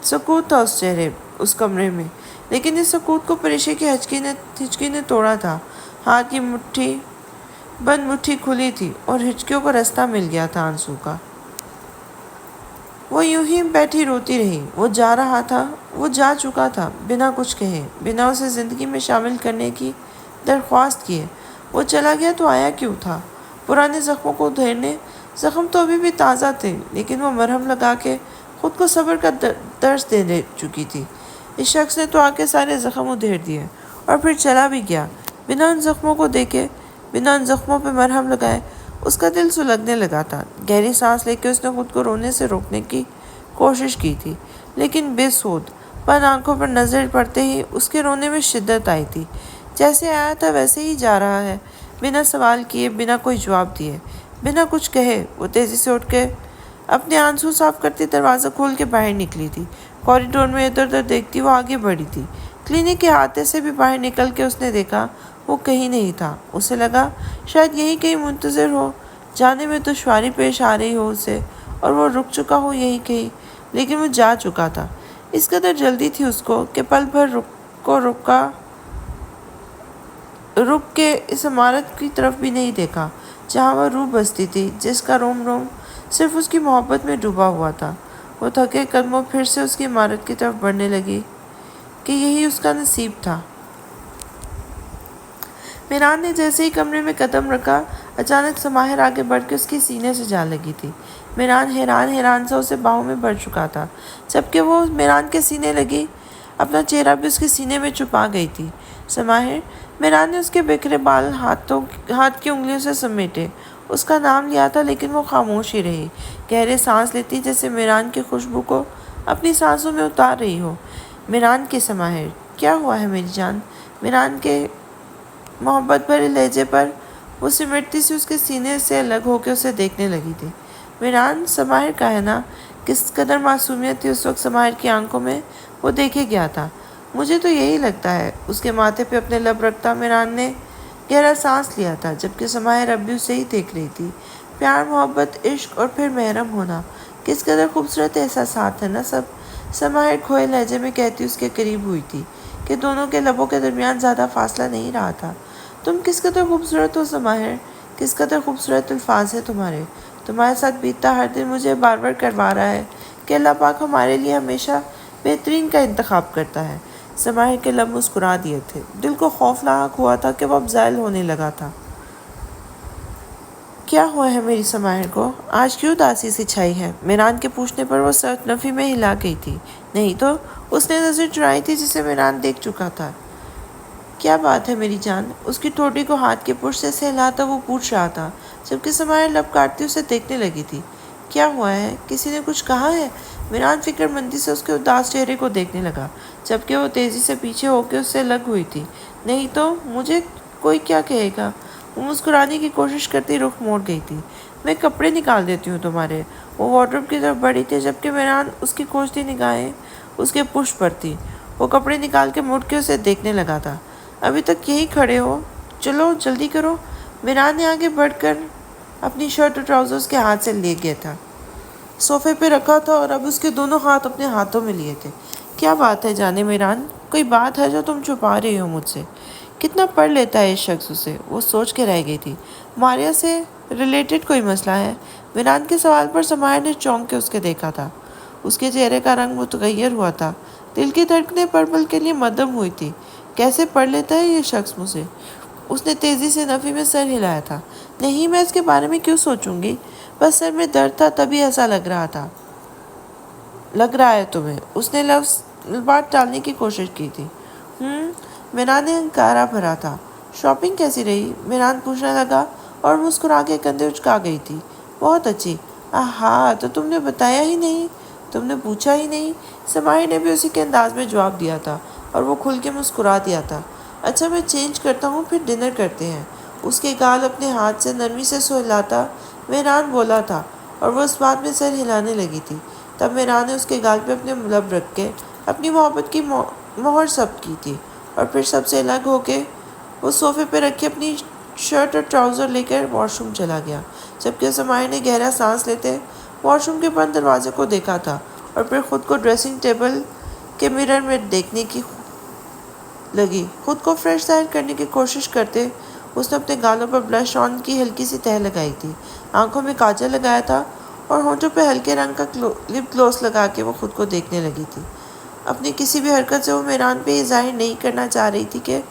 سکوت تھا اس کمرے میں، لیکن اس سکوت کو پریشے کی ہچکی نے توڑا تھا۔ ہاتھ کی بند مٹھی کھلی تھی اور ہچکیوں کو رستہ مل گیا تھا آنسو کا۔ وہ یوں ہی بیٹھی روتی رہی۔ وہ جا چکا تھا بنا کچھ کہے، بنا اسے زندگی میں شامل کرنے کی درخواست کیے۔ وہ چلا گیا تو آیا کیوں تھا؟ پرانے زخموں کو ادھیرنے۔ زخم تو ابھی بھی تازہ تھے، لیکن وہ مرہم لگا کے خود کو صبر کا درس دے چکی تھی۔ اس شخص نے تو آ کے سارے زخم ادھیر دیے اور پھر چلا بھی گیا بنا ان زخموں کو دیکھے، بنا ان زخموں پہ مرہم لگائے۔ اس کا دل سلگنے لگا تھا۔ گہری سانس لے کے اس نے خود کو رونے سے روکنے کی کوشش کی تھی، لیکن بے سود۔ بند آنکھوں پر نظر پڑتے ہی اس کے رونے میں شدت آئی تھی۔ جیسے آیا تھا ویسے ہی جا رہا ہے، بنا سوال کیے، بنا کوئی جواب دیے، بنا کچھ کہے۔ وہ تیزی سے اٹھ کے اپنے آنسو صاف کرتی دروازہ کھول کے باہر نکلی تھی۔ کوریڈور میں ادھر ادھر دیکھتی وہ آگے بڑھی تھی۔ کلینک کے احاطے سے بھی باہر نکل کے اس نے دیکھا وہ کہیں نہیں تھا۔ اسے لگا شاید یہی کہیں منتظر ہو، جانے میں دشواری پیش آ رہی ہو اسے، اور وہ رک چکا ہو یہی کہیں، لیکن وہ جا چکا تھا۔ اس قدر جلدی تھی اس کو کہ پل بھر رک کے اس عمارت کی طرف بھی نہیں دیکھا جہاں وہ روح بستی تھی، جس کا روم روم صرف اس کی محبت میں ڈوبا ہوا تھا۔ وہ تھکے قدموں پھر سے اس کی عمارت کی طرف بڑھنے لگی کہ یہی اس کا نصیب تھا۔ میران نے جیسے ہی کمرے میں قدم رکھا، اچانک سماہر آگے بڑھ کے اس کے سینے سے جا لگی تھی۔ میران حیران سا اسے باہوں میں بھر چکا تھا۔ جبکہ وہ میران کے سینے لگی، اپنا چہرہ بھی اس کے سینے میں چھپا گئی تھی۔ سماہر، میران نے اس کے بکھرے بال ہاتھ کی انگلیوں سے سمیٹے۔ اس کا نام لیا تھا، لیکن وہ خاموش ہی رہی، گہرے سانس لیتی جیسے میران کی خوشبو کو اپنی سانسوں میں اتار رہی ہو۔ میران کی سماہر، کیا ہوا ہے میری جان؟ میران کے محبت بھرے لہجے پر وہ سمٹتی سی اس کے سینے سے الگ ہو کے اسے دیکھنے لگی تھی۔ میران، سماہر کا ہے نا؟ کس قدر معصومیت تھی اس وقت سماہر کی آنکھوں میں، وہ دیکھے گیا تھا۔ مجھے تو یہی لگتا ہے۔ اس کے ماتھے پہ اپنے لب رکھتا میران نے گہرا سانس لیا تھا، جبکہ سماہر اب بھی اسے ہی دیکھ رہی تھی۔ پیار، محبت، عشق اور پھر محرم ہونا، کس قدر خوبصورت احساسات ہیں نا سب۔ سماہر کھوئے لہجے میں کہتی اس کے قریب ہوئی تھی کہ دونوں کے لبوں کے درمیان زیادہ فاصلہ نہیں رہا تھا۔ تم کس قدر خوبصورت ہو سماہر، کس قدر خوبصورت الفاظ ہیں تمہارے۔ تمہارے ساتھ بیتتا ہر دن مجھے بار بار کروا رہا ہے کہ اللہ پاک ہمارے لیے ہمیشہ بہترین کا انتخاب کرتا ہے۔ سماہر کے لب مسکرا دیے تھے۔ دل کو خوف لاحق ہوا تھا کہ وہ اب زائل ہونے لگا تھا۔ کیا ہوا ہے میری سماہر کو؟ آج کیوں اداسی سی چھائی ہے؟ میران کے پوچھنے پر وہ سر نفی میں ہلا گئی تھی۔ نہیں تو، اس نے نظر چرائی تھی جسے میران دیکھ چکا تھا۔ کیا بات ہے میری جان؟ اس کی ٹھوڑی کو ہاتھ کے پشت سے سہلاتا وہ پوچھ رہا تھا، جبکہ سماہر لب کاٹتی اسے دیکھنے لگی تھی۔ کیا ہوا ہے؟ کسی نے کچھ کہا ہے؟ میران فکر مندی سے اس کے اداس چہرے کو دیکھنے لگا، جبکہ وہ تیزی سے پیچھے ہو کے اس سے لگ ہوئی تھی۔ نہیں تو، مجھے کوئی کیا کہے گا؟ وہ مسکرانے کی کوشش کرتی رخ موڑ گئی تھی۔ میں کپڑے نکال دیتی ہوں تمہارے۔ وہ وارڈروب کی طرف بڑھی تھی، جبکہ میران اس کی کھوجتی نگاہیں اس کے پشت پر تھی۔ وہ کپڑے نکال کے مڑ کے اسے دیکھنے لگا تھا۔ ابھی تک یہی کھڑے ہو؟ چلو جلدی کرو۔ میران نے آگے بڑھ کر اپنی شرٹ اور ٹراؤزرز کے ہاتھ سے لے گیا تھا، صوفے پہ رکھا تھا اور اب اس کے دونوں ہاتھ اپنے ہاتھوں میں لیے تھے۔ کیا بات ہے جانے میران؟ کوئی بات ہے جو تم چھپا رہے ہو مجھ سے؟ کتنا پڑھ لیتا ہے اس شخص اسے؟ وہ سوچ کے رہ گئی تھی۔ ماریا سے ریلیٹڈ کوئی مسئلہ ہے؟ میران کے سوال پر سماہر نے چونک کے اس کے دیکھا تھا۔ اس کے چہرے کا رنگ متغیر ہوا تھا۔ دل کی دھڑکنیں پل پل کے لیے مدھم ہوئی تھی۔ کیسے پڑھ لیتا ہے یہ شخص مجھے؟ اس نے تیزی سے نفی میں سر ہلایا تھا۔ نہیں، میں اس کے بارے میں کیوں سوچوں گی؟ بس سر میں درد تھا تبھی ایسا لگ رہا ہے تمہیں۔ اس نے لفظ بات ٹالنے کی کوشش کی تھی۔ میران نے انکارا بھرا تھا۔ شاپنگ کیسی رہی؟ میران پوچھنے لگا اور مسکرا کے کندھے اچکا گئی تھی۔ بہت اچھی۔ تو تم نے بتایا ہی نہیں، تم نے پوچھا ہی نہیں۔ سماہی نے بھی اسی کے انداز میں جواب دیا تھا اور وہ کھل کے مسکرا دیا تھا۔ اچھا، میں چینج کرتا ہوں، پھر ڈنر کرتے ہیں۔ اس کے گال اپنے ہاتھ سے نرمی سے سہلاتا میران بولا تھا اور وہ اس بات میں سر ہلانے لگی تھی۔ تب میران نے اس کے گال پہ اپنے لب رکھ کے اپنی محبت کی مہر ثبت کی تھی اور پھر سب سے الگ ہو کے وہ صوفے پہ رکھی اپنی شرٹ اور ٹراؤزر لے کر واش روم چلا گیا، جبکہ سماہی نے گہرا سانس لیتے واش روم کے بند دروازے کو دیکھا تھا اور پھر خود کو ڈریسنگ ٹیبل کے مرر میں دیکھنے کی لگی۔ خود کو فریش ظاہر کرنے کی کوشش کرتے اس نے اپنے گالوں پر بلش آن کی ہلکی سی تہہ لگائی تھی، آنکھوں میں کاجل لگایا تھا اور ہونٹوں پہ ہلکے رنگ کا لپ گلوس لگا کے وہ خود کو دیکھنے لگی تھی۔ اپنی کسی بھی حرکت سے وہ میران پہ یہ ظاہر نہیں کرنا چاہ رہی تھی کہ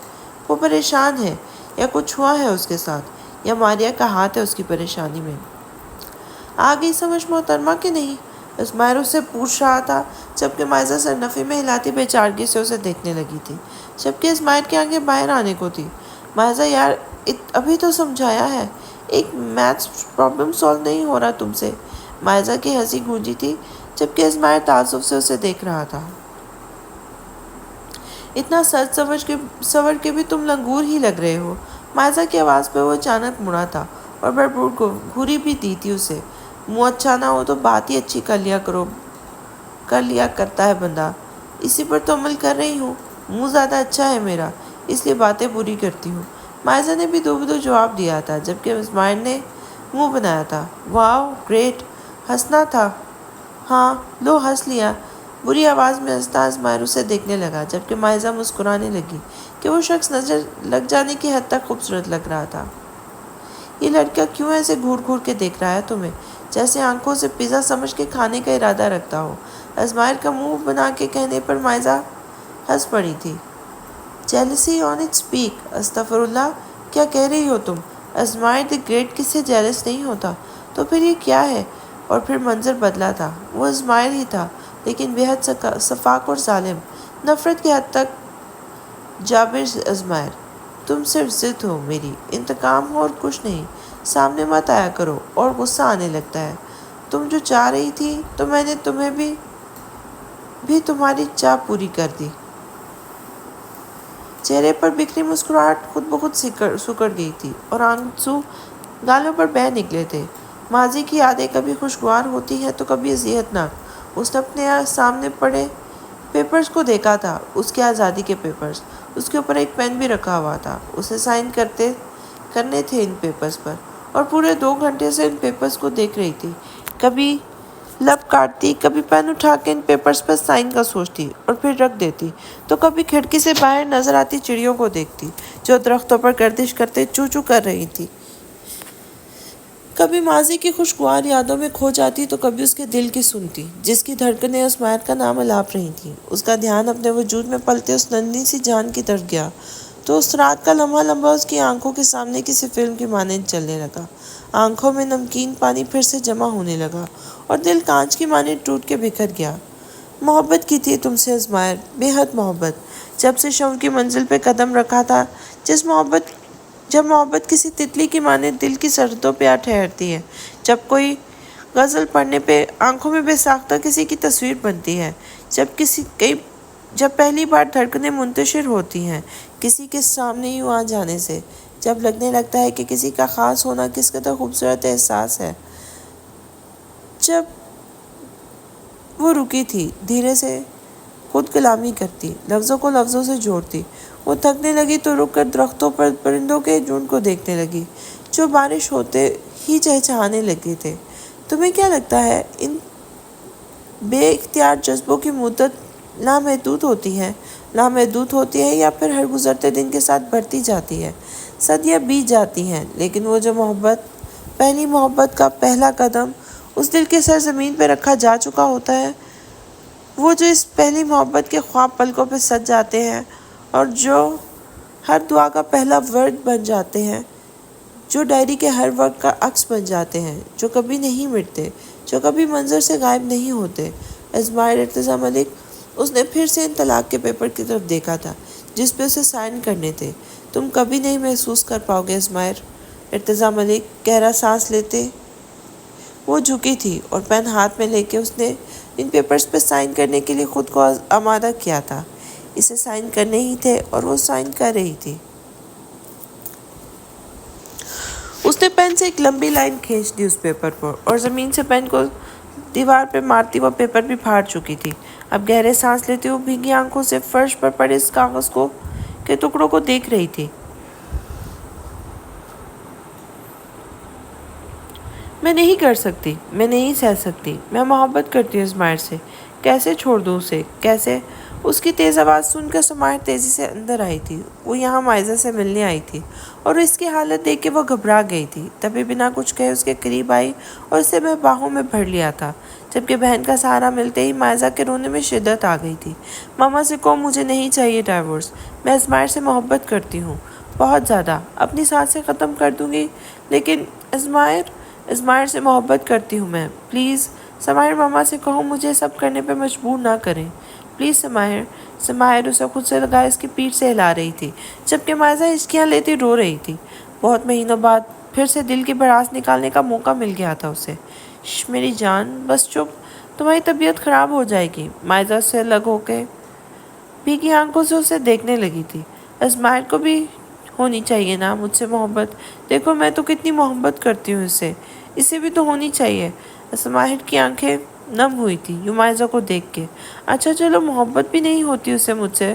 وہ پریشان ہے یا کچھ ہوا ہے اس کے ساتھ، یا ماریا کا ہاتھ ہے اس کی پریشانی میں۔ آ گئی سمجھ محترمہ کہ نہیں؟ اسماعیل اس سے پوچھ رہا تھا، جبکہ مائزہ سر نفی میں ہلاتی بے چارگی سے اسے دیکھنے لگی تھی، جبکہ اسماعیل کی آنکھیں باہر آنے کو تھی۔ مائزہ یار، ابھی تو سمجھایا ہے، ایک میتھس پرابلم سالو نہیں ہو رہا تم سے۔ مائزہ کی ہنسی گونجی تھی، جبکہ اسماعیل تعصب سے اسے دیکھ رہا تھا۔ اتنا سچ سور کے بھی تم لنگور ہی لگ رہے ہو۔ مائزہ کی آواز پہ وہ اچانک مڑا تھا اور بھرپور گھوری بھی دی تھی اسے۔ منہ اچھا نہ ہو تو بات ہی اچھی کر لیا کرتا ہے بندہ، اسی پر تو عمل کر رہی ہوں۔ منہ زیادہ اچھا ہے میرا، اس لیے باتیں پوری کرتی ہوں۔ مائزہ نے بھی دو بدو جواب دیا تھا، جبکہ اسماعیل نے منہ بنایا تھا۔ واو، گریٹ، ہنسنا تھا۔ ہاں، لو ہنس لیا۔ بری آواز میں ہنستا اسماعیل اسے دیکھنے لگا، جبکہ مائزہ مسکرانے لگی کہ وہ شخص نظر لگ جانے کی حد تک خوبصورت لگ رہا تھا۔ یہ لڑکا کیوں ایسے گھور گھور کے دیکھ رہا ہے تمہیں، جیسے آنکھوں سے پیزا سمجھ کے کھانے کا ارادہ رکھتا ہو؟ اسماعیل کا منہ بنا کے کہنے پر مائزہ ہنس پڑی تھی۔ جیلسی آن اٹ اسپیک، استغفر اللہ، کیا کہہ رہی ہو تم؟ اسماعیل دی گریٹ کس سے جیلس نہیں ہوتا، تو پھر یہ کیا ہے؟ اور پھر منظر بدلا تھا، وہ اسماعیل ہی تھا، لیکن بے حد شفاق اور ظالم، نفرت کی حد تک جابر اسماعیل۔ تم صرف ضد ہو میری، انتقام ہو اور کچھ نہیں۔ سامنے مت آیا کرو اور غصہ آنے لگتا ہے۔ تم جو چاہ رہی تھی تو میں نے تمہیں بھی تمہاری چاہ پوری کر دی۔ چہرے پر بکھری مسکراہٹ خود بخود سکڑ گئی تھی اور آنسو گالوں پر بہہ نکلے تھے۔ ماضی کی یادیں کبھی خوشگوار ہوتی ہیں تو کبھی اذیت ناک۔ اس نے اپنے سامنے پڑے پیپرز کو دیکھا تھا، اس کے آزادی کے پیپرز۔ اس کے اوپر ایک پین بھی رکھا ہوا تھا، اسے سائن کرنے تھے ان پیپرز پر، اور پورے 2 گھنٹے سے ان پیپرز کو دیکھ رہی تھی۔ کبھی لب کاٹتی، کبھی پین اٹھا کے ان پیپرز پر سائن کا سوچتی اور پھر رکھ دیتی، تو کبھی کھڑکی سے باہر نظر آتی چڑیوں کو دیکھتی جو درختوں پر گردش کرتے چو چو کر رہی تھی۔ کبھی ماضی کی خوشگوار یادوں میں کھو جاتی تو کبھی اس کے دل کی سنتی، جس کی دھڑکنیں اسماعیل کا نام الاپ رہی تھیں۔ اس کا دھیان اپنے وجود میں پلتے اس ننھی سی جان کی طرف گیا تو اس رات کا لمحہ لمحہ اس کی آنکھوں کے سامنے کسی فلم کی مانند چلنے لگا۔ آنکھوں میں نمکین پانی پھر سے جمع ہونے لگا اور دل کانچ کی مانند ٹوٹ کے بکھر گیا۔ محبت کی تھی تم سے اسماعیل، بے حد محبت، جب سے شعور کی منزل پہ قدم رکھا تھا۔ جب محبت کسی تتلی کی مانند دل کی سرحدوں پہ آ ٹھہرتی ہے، جب کوئی غزل پڑھنے پہ آنکھوں میں بے ساختہ کسی کی تصویر بنتی ہے، جب پہلی بار دھڑکنیں منتشر ہوتی ہیں کسی کے سامنے یوں آ جانے سے، جب لگنے لگتا ہے کہ کسی کا خاص ہونا کس قدر خوبصورت احساس ہے۔ جب وہ رکی تھی، دھیرے سے خود کلامی کرتی، لفظوں کو لفظوں سے جوڑتی۔ وہ تھکنے لگی تو رک کر درختوں پر پرندوں کے جھنڈ کو دیکھنے لگی جو بارش ہوتے ہی چہچہانے لگے تھے۔ تمہیں کیا لگتا ہے ان بے اختیار جذبوں کی مدت لامحدود ہوتی ہے یا پھر ہر گزرتے دن کے ساتھ بڑھتی جاتی ہے؟ صدیاں بیت جاتی ہیں، لیکن وہ جو پہلی محبت کا پہلا قدم اس دل کے سرزمین پہ رکھا جا چکا ہوتا ہے، وہ جو اس پہلی محبت کے خواب پلکوں پہ سج جاتے ہیں اور جو ہر دعا کا پہلا ورد بن جاتے ہیں، جو ڈائری کے ہر وقت کا عکس بن جاتے ہیں، جو کبھی نہیں مٹتے، جو کبھی منظر سے غائب نہیں ہوتے۔ ازمائر ارتضیٰ ملک، اس نے پھر سے ان طلاق کے پیپر کی طرف دیکھا تھا جس پہ اسے سائن کرنے تھے۔ تم کبھی نہیں محسوس کر پاؤ گے ازمائر۔ ارتضیٰ ملک گہرا سانس لیتے وہ جھکی تھی اور پین ہاتھ میں لے کے اس نے ان پیپرز پہ سائن کرنے کے لیے خود کو آمادہ کیا تھا۔ اسے سائن کرنے ہی تھے اور وہ سائن کر رہی تھی۔ اس نے پین سے ایک لمبی لائن کھینچ دی اس پیپر پر اور زمین سے پین کو دیوار پہ مارتی وہ پیپر بھی پھاڑ چکی تھی۔ اب گہرے سانس لیتے وہ بھیگی آنکھوں سے فرش پر پڑے اس کاغذ کے ٹکڑوں کو دیکھ رہی تھی۔ میں نہیں کر سکتی، میں نہیں سہ سکتی، میں محبت کرتی ہوں ازمائر سے، کیسے چھوڑ دوں اسے، کیسے؟ اس کی تیز آواز سن کر سمائر تیزی سے اندر آئی تھی۔ وہ یہاں مائزہ سے ملنے آئی تھی اور اس کی حالت دیکھ کے وہ گھبرا گئی تھی۔ تبھی بنا کچھ کہے اس کے قریب آئی اور اسے باہوں میں بھر لیا تھا، جبکہ بہن کا سہارا ملتے ہی مائزہ کے رونے میں شدت آ گئی تھی۔ ماما سے کہو مجھے نہیں چاہیے ڈائیورس، میں ازمائر سے محبت کرتی ہوں، بہت زیادہ، اپنی سانسیں ختم کر دوں گی، لیکن ازمائر سے محبت کرتی ہوں میں، پلیز سمائر ماما سے کہو مجھے سب کرنے پہ مجبور نہ کریں، پلیز سمائر اسے خود سے لگا اس کی پیٹھ سے ہلا رہی تھی، جبکہ مائزہ ہچکیاں لیتی رو رہی تھی۔ بہت مہینوں بعد پھر سے دل کی بھڑاس نکالنے کا موقع مل گیا تھا اسے۔ شش میری جان، بس چپ، تمہاری طبیعت خراب ہو جائے گی۔ مائزہ سے الگ ہو کے بھیگی آنکھوں سے اسے دیکھنے لگی تھی۔ ازمائر کو بھی ہونی چاہیے نا مجھ سے محبت، دیکھو میں تو کتنی محبت کرتی ہوں اسے بھی تو ہونی چاہیے۔ ازمائر کی آنکھیں نم ہوئی تھی یوں مائزہ کو دیکھ کے۔ اچھا چلو محبت بھی نہیں ہوتی اسے مجھ سے،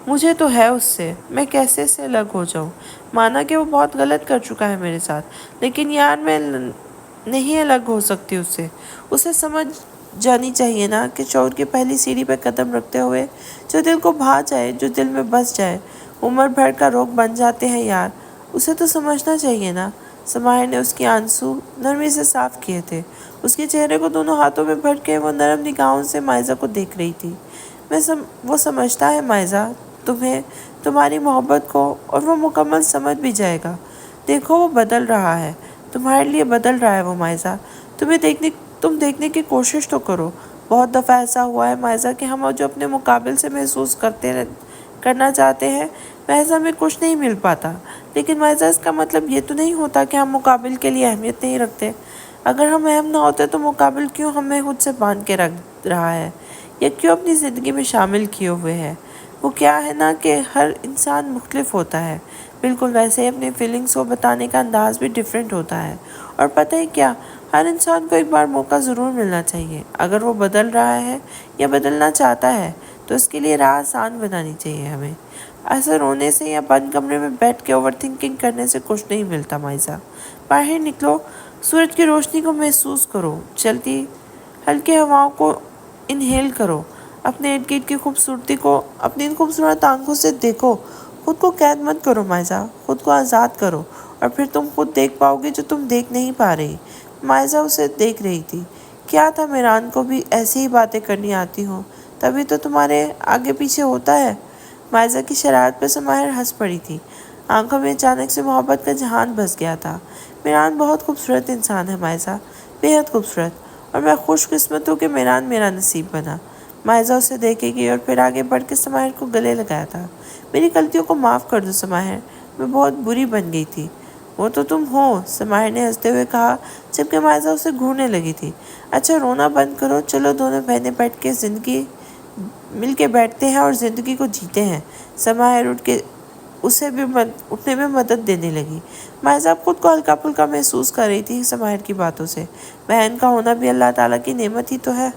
مجھے تو ہے اس سے، میں کیسے سے الگ ہو جاؤں؟ مانا کہ وہ بہت غلط کر چکا ہے میرے ساتھ، لیکن یار میں نہیں الگ ہو سکتی اس سے۔ اسے سمجھ جانی چاہیے نا کہ شعور کی پہلی سیڑھی پہ قدم رکھتے ہوئے جو دل کو بھا جائے، جو دل میں بس جائے، عمر بھر کا روگ بن جاتے ہیں یار، اسے تو سمجھنا چاہیے نا۔ سمائر نے اس کی آنسو نرمی سے صاف کیے تھے۔ اس کے چہرے کو دونوں ہاتھوں میں بھر کے وہ نرم نگاہوں سے مائزہ کو دیکھ رہی تھی۔ وہ سمجھتا ہے مائزہ تمہیں، تمہاری محبت کو، اور وہ مکمل سمجھ بھی جائے گا۔ دیکھو وہ بدل رہا ہے، تمہارے لیے بدل رہا ہے وہ مائزہ، تم دیکھنے کی کوشش تو کرو۔ بہت دفعہ ایسا ہوا ہے مائزہ کہ ہم جو اپنے مقابل سے محسوس کرنا چاہتے ہیں محض ہمیں کچھ نہیں مل پاتا، لیکن مائزہ اس کا مطلب یہ تو نہیں ہوتا کہ ہم مقابل کے لیے اہمیت نہیں رکھتے۔ اگر ہم اہم نہ ہوتے تو مقابل کیوں ہمیں خود سے باندھ کے رکھ رہا ہے یا کیوں اپنی زندگی میں شامل کیے ہوئے ہے؟ وہ کیا ہے نا کہ ہر انسان مختلف ہوتا ہے، بالکل ویسے ہی اپنی فیلنگز کو بتانے کا انداز بھی ڈیفرنٹ ہوتا ہے۔ اور پتہ ہے کیا، ہر انسان کو ایک بار موقع ضرور ملنا چاہیے۔ اگر وہ بدل رہا ہے یا بدلنا چاہتا ہے تو اس کے لیے راہ آسان بنانی چاہیے ہمیں۔ ایسے رونے سے یا بند کمرے میں بیٹھ کے اوور تھنکنگ کرنے سے کچھ نہیں ملتا مائزہ۔ باہر نکلو، سورج کی روشنی کو محسوس کرو، چلتی ہلکے ہواؤں کو انہیل کرو، اپنے ارد گرد کی خوبصورتی کو اپنی ان خوبصورت آنکھوں سے دیکھو۔ خود کو قید مت کرو مائزہ، خود کو آزاد کرو، اور پھر تم خود دیکھ پاؤ گے جو تم دیکھ نہیں پا رہی۔ مائزہ اسے دیکھ رہی تھی۔ کیا تھا میران کو بھی ایسی ہی باتیں کرنی آتی ہوں، تبھی تو تمہارے آگے پیچھے ہوتا ہے۔ مائزہ کی شرارت پہ سمائر ہنس پڑی تھی۔ آنکھوں میں اچانک سے محبت کا جہان بس گیا تھا۔ میران بہت خوبصورت انسان ہے مائزہ، بے حد خوبصورت، اور میں خوش قسمت ہوں کہ میران میرا نصیب بنا۔ مائزہ اسے دیکھے گی اور پھر آگے بڑھ کے سمائر کو گلے لگایا تھا۔ میری غلطیوں کو معاف کر دو سمائر، میں بہت بری بن گئی تھی۔ وہ تو تم ہو، سمائر نے ہنستے ہوئے کہا جبکہ مائزہ اسے گھورنے لگی تھی۔ اچھا رونا بند کرو، چلو دونوں بہنیں بیٹھ کے مل کے بیٹھتے ہیں اور زندگی کو جیتے ہیں۔ سمائر اٹھ کے اسے بھی اٹھنے میں مدد دینے لگی۔ مائزہ اب خود کو ہلکا پھلکا محسوس کر رہی تھی سمائر کی باتوں سے۔ بہن کا ہونا بھی اللہ تعالیٰ کی نعمت ہی تو ہے۔